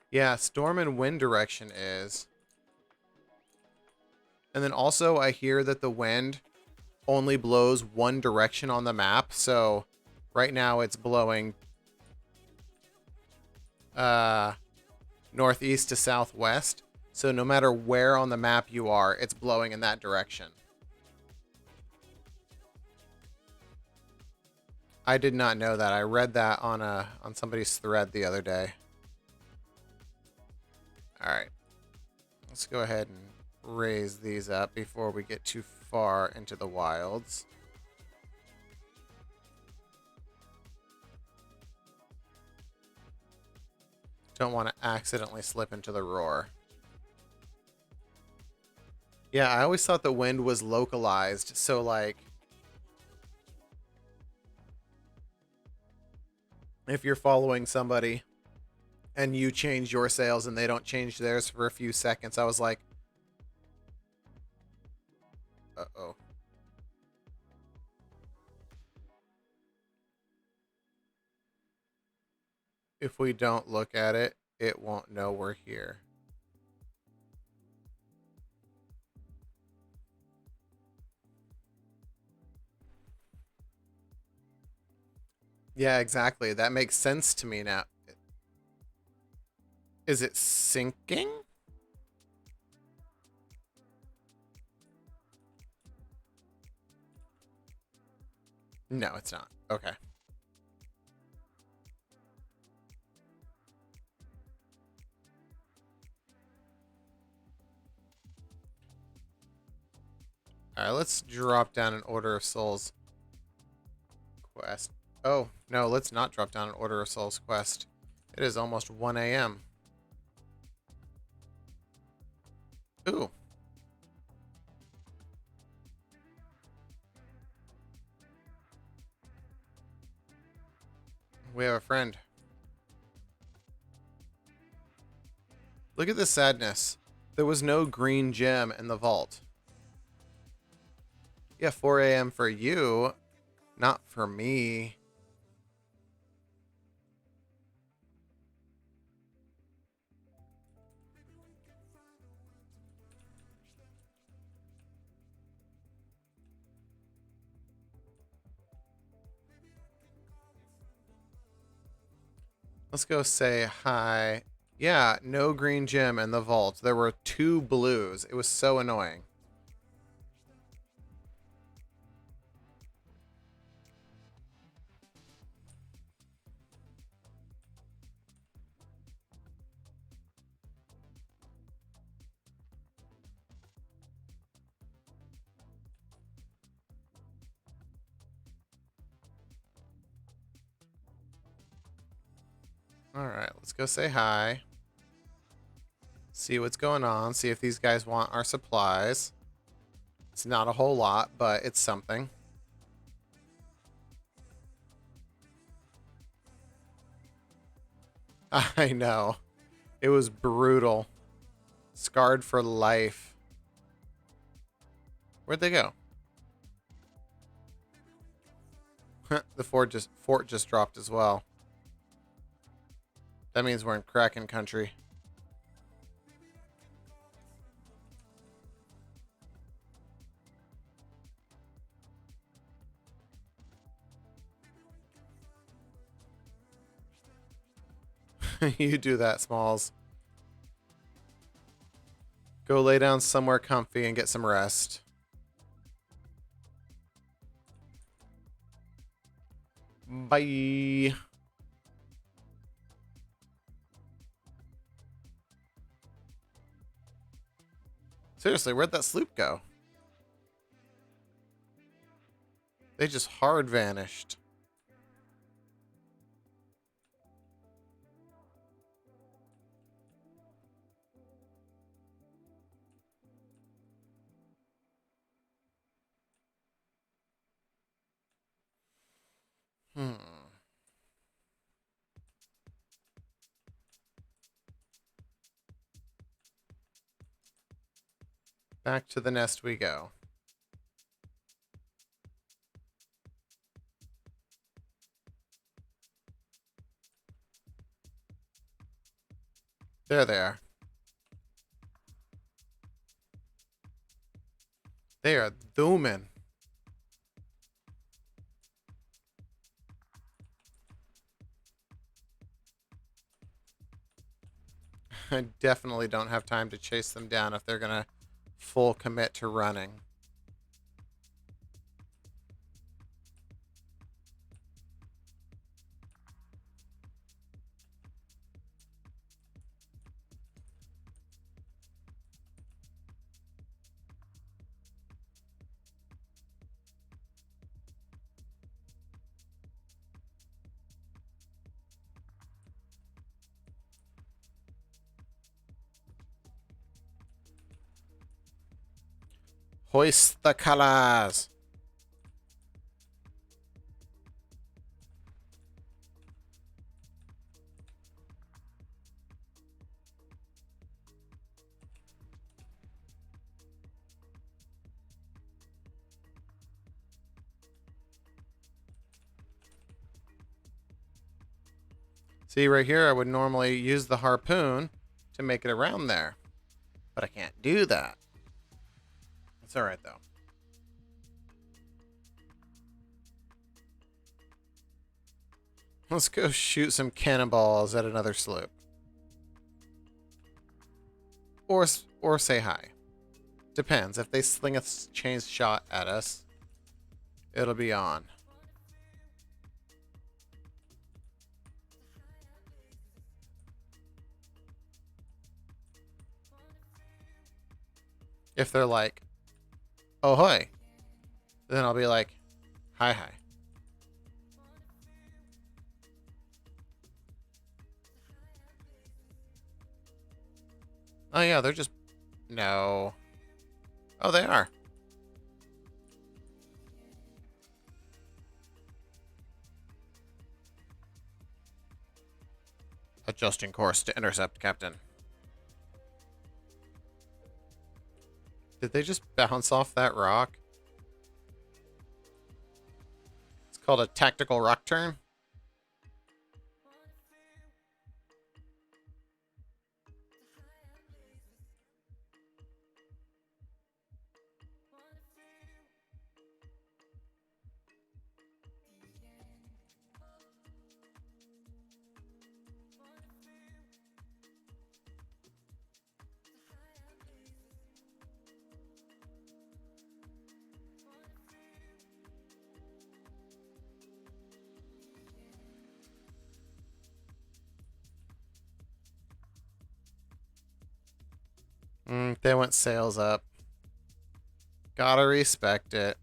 Yeah, storm and wind direction is. And then also I hear that the wind only blows one direction on the map. So right now it's blowing northeast to southwest. So no matter where on the map you are, it's blowing in that direction. I did not know that. I read that on somebody's thread the other day. All right. Let's go ahead and raise these up before we get too far into the wilds. Don't want to accidentally slip into the roar. Yeah, I always thought the wind was localized. So, like, if you're following somebody and you change your sails and they don't change theirs for a few seconds, I was like, uh-oh. If we don't look at it, it won't know we're here. Yeah, exactly. That makes sense to me now. Is it sinking? No, it's not. Okay. All right, let's drop down an Order of Souls quest. Oh, no, let's not drop down an Order of Souls quest. It is almost 1 a.m. Ooh. We have a friend. Look at the sadness. There was no green gem in the vault. Yeah, 4 a.m. for you, not for me. Let's go say hi. Yeah, no green gem in the vault. There were 2 blues. It was so annoying. All right, let's go say hi. See what's going on. See if these guys want our supplies. It's not a whole lot, but it's something. I know. It was brutal. Scarred for life. Where'd they go? The fort just dropped as well. That means we're in Kraken country. You do that, Smalls. Go lay down somewhere comfy and get some rest. Bye. Seriously, where'd that sloop go? They just hard vanished. Hmm. Back to the nest we go. There they are. They are zooming. I definitely don't have time to chase them down if they're going to full commit to running. Hoist the colors. See, right here, I would normally use the harpoon to make it around there. But I can't do that. It's alright, though. Let's go shoot some cannonballs at another sloop. Or say hi. Depends. If they sling a chain shot at us, it'll be on. If they're like, oh, hi, then I'll be like, hi, hi. Oh, yeah, they're just... No. Oh, they are. Adjusting course to intercept, Captain. Did they just bounce off that rock? It's called a tactical rock turn. They went sails up. Gotta respect it.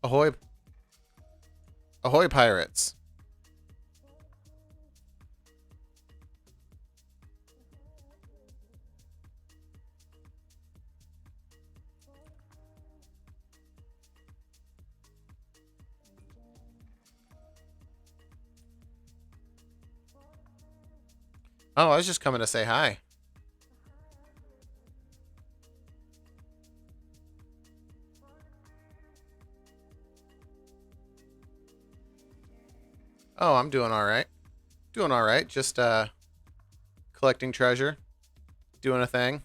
Ahoy. Ahoy, pirates. Oh, I was just coming to say hi. Oh, I'm doing all right. Doing all right. Just collecting treasure, doing a thing.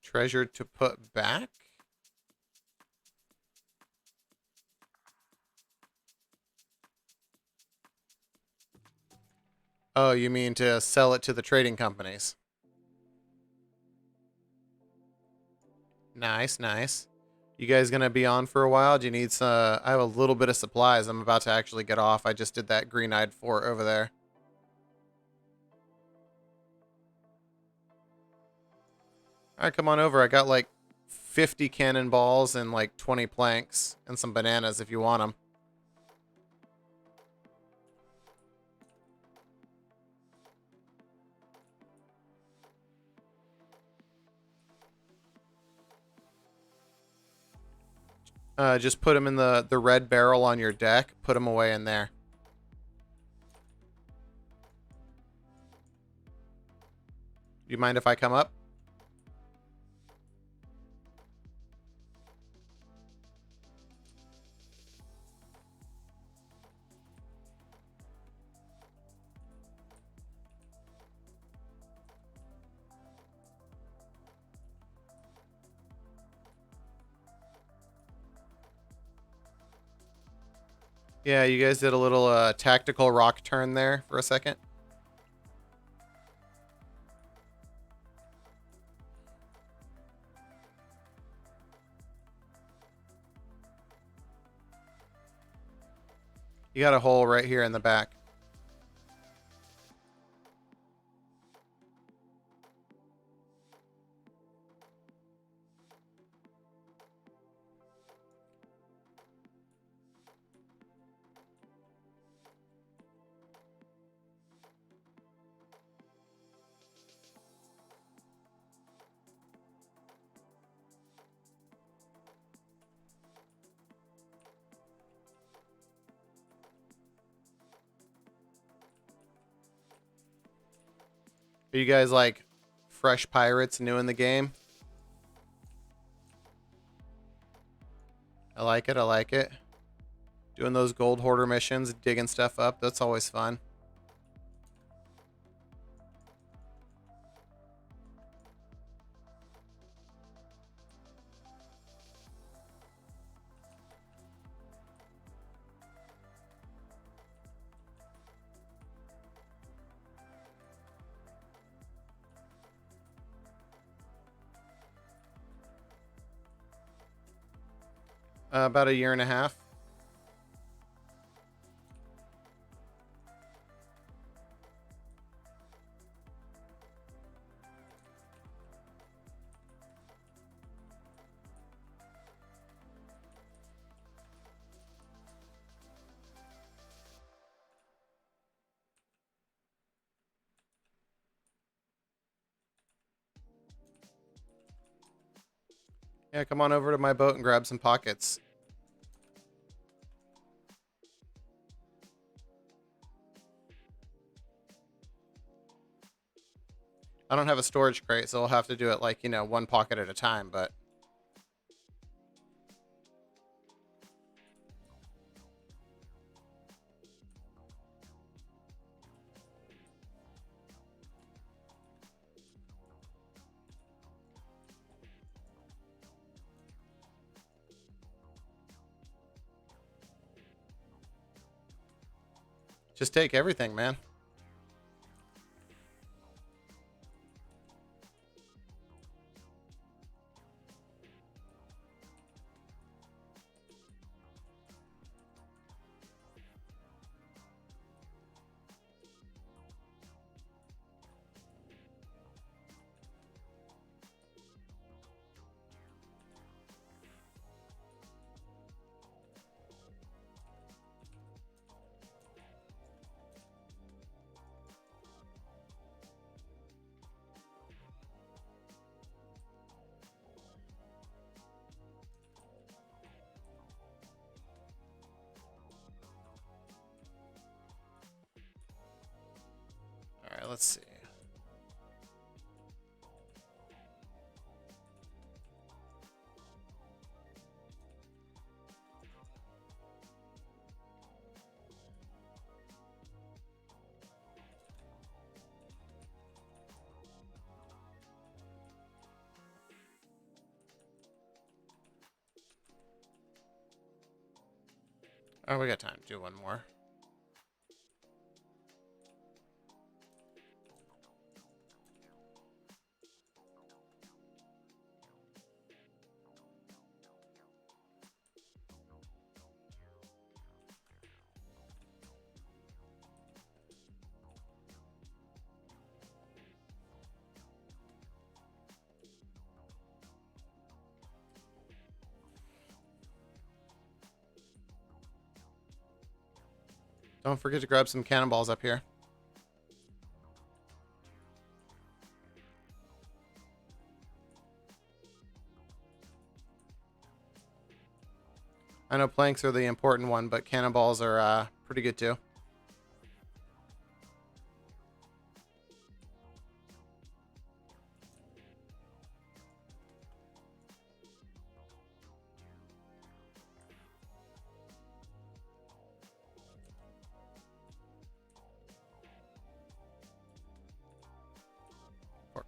Treasure to put back? Oh, you mean to sell it to the trading companies? Nice, nice. You guys gonna be on for a while? Do you need some? I have a little bit of supplies. I'm about to actually get off. I just did that green-eyed fort over there. All right, come on over. I got like 50 cannonballs and like 20 planks and some bananas if you want them. Just put them in the red barrel on your deck. Put them away in there. Do you mind if I come up? Yeah, you guys did a little tactical rock turn there for a second. You got a hole right here in the back. Are you guys like fresh pirates new in the game? I like it. I like it. Doing those gold hoarder missions, digging stuff up. That's always fun. About a year and a half. Yeah, come on over to my boat and grab some pockets. I don't have a storage crate, so I'll have to do it like, you know, one pocket at a time, but just take everything, man. All right, let's see. Oh, we got time to do one more. Don't forget to grab some cannonballs up here. I know planks are the important one, but cannonballs are pretty good too.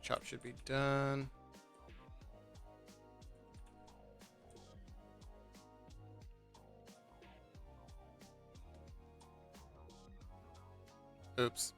Chop should be done. Oops.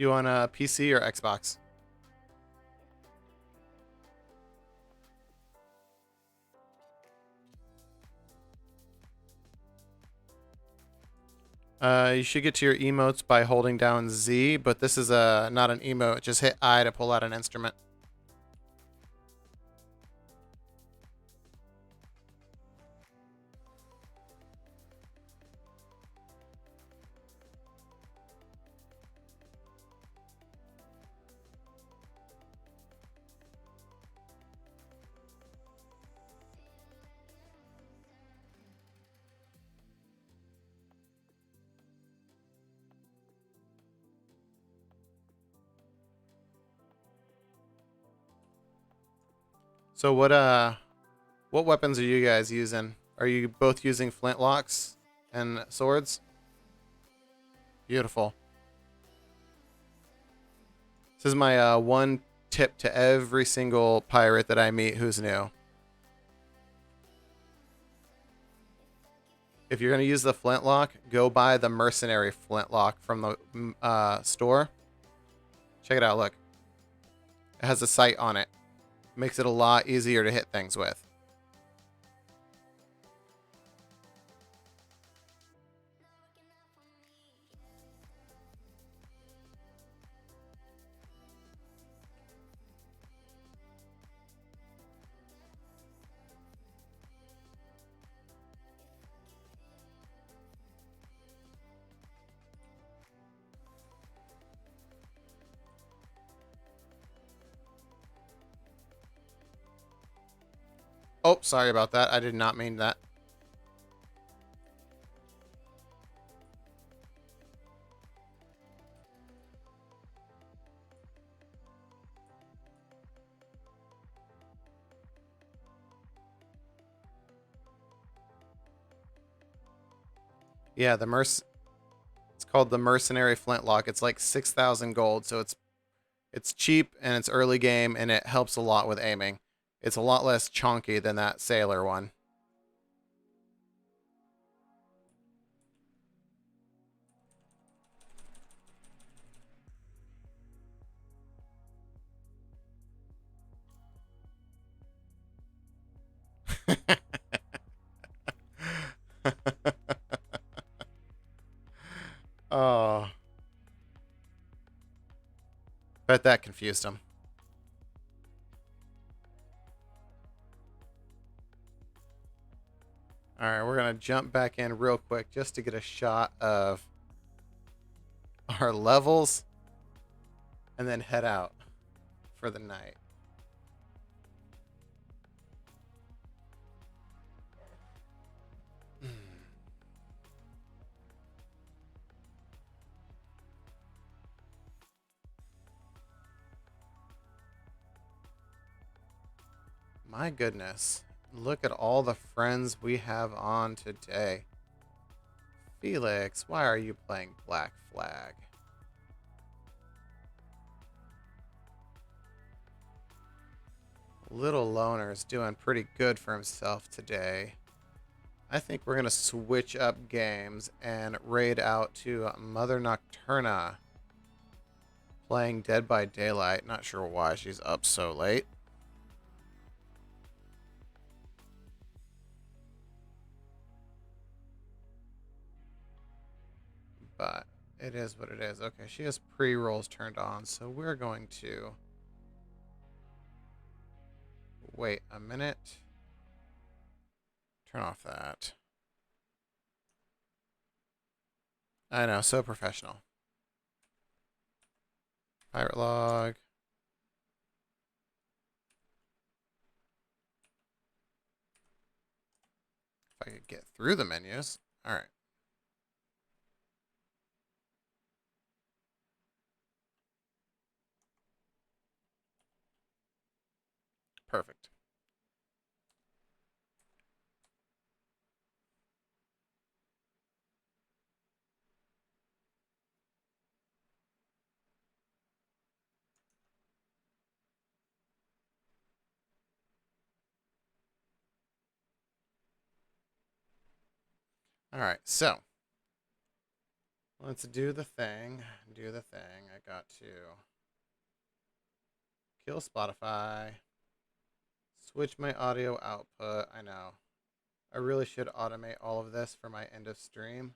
You on a PC or Xbox? You should get to your emotes by holding down Z, but this is not an emote. Just hit I to pull out an instrument. So what weapons are you guys using? Are you both using flintlocks and swords? Beautiful. This is my one tip to every single pirate that I meet who's new. If you're going to use the flintlock, go buy the mercenary flintlock from the store. Check it out, look. It has a sight on it. Makes it a lot easier to hit things with. Oh, sorry about that. I did not mean that. Yeah, it's called the mercenary flintlock. It's like 6,000 gold, so it's cheap and it's early game and it helps a lot with aiming. It's a lot less chonky than that sailor one. Oh, bet that confused him. All right, we're going to jump back in real quick just to get a shot of our levels and then head out for the night. My goodness. Look at all the friends we have on today. Felix, why are you playing Black Flag? Little Loner's doing pretty good for himself today. I think we're going to switch up games and raid out to Mother Nocturna. Playing Dead by Daylight. Not sure why she's up so late. It is what it is. Okay, she has pre-rolls turned on, so we're going to wait a minute. Turn off that. I know, so professional. Pirate log. If I could get through the menus. All right. Perfect. All right, so let's do the thing. Do the thing. I got to kill Spotify. Switch my audio output. I know. I really should automate all of this for my end of stream.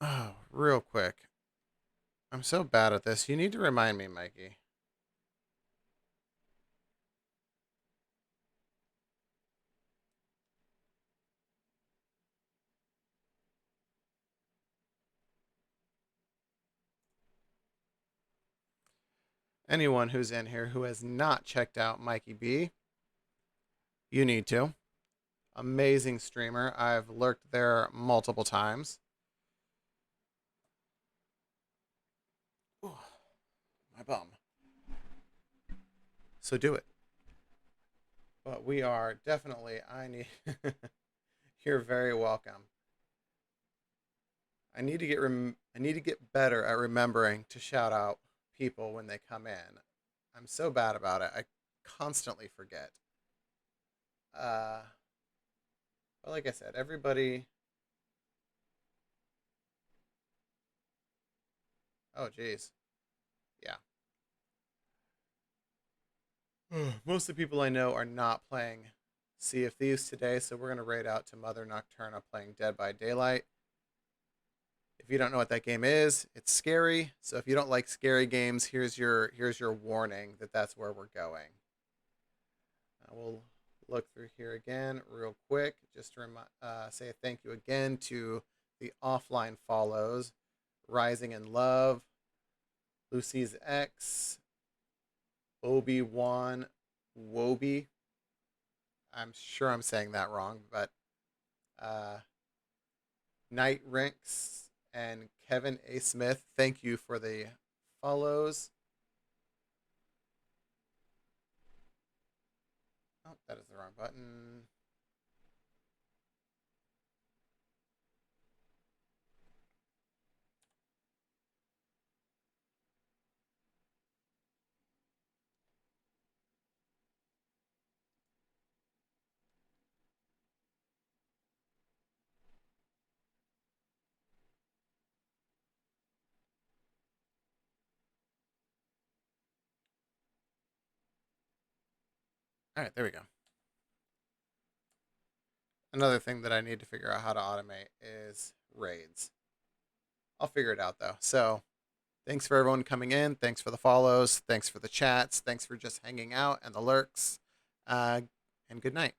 Oh, real quick. I'm so bad at this. You need to remind me, Mikey. Anyone who's in here who has not checked out Mikey B, you need to. Amazing streamer. I've lurked there multiple times. Ooh, my bum. So do it. But we are definitely, I need, you're very welcome. I need to get better at remembering to shout out people when they come in. I'm so bad about it. I constantly forget. Uh, but like I said, everybody. Oh, geez. Yeah. Most of the people I know are not playing Sea of Thieves today, so we're gonna raid out to Mother Nocturna playing Dead by Daylight. If you don't know what that game is, it's scary. So if you don't like scary games, here's your warning that that's where we're going. We'll look through here again real quick, just to say a thank you again to the offline follows: Rising in Love, Lucy's X, Obi-Wan Wobi. I'm sure I'm saying that wrong, but uh, Night Rinks and Kevin A. Smith, thank you for the follows. Oh, that is the wrong button. All right, there we go. Another thing that I need to figure out how to automate is raids. I'll figure it out though. So thanks for everyone coming in. Thanks for the follows. Thanks for the chats. Thanks for just hanging out and the lurks. And good night.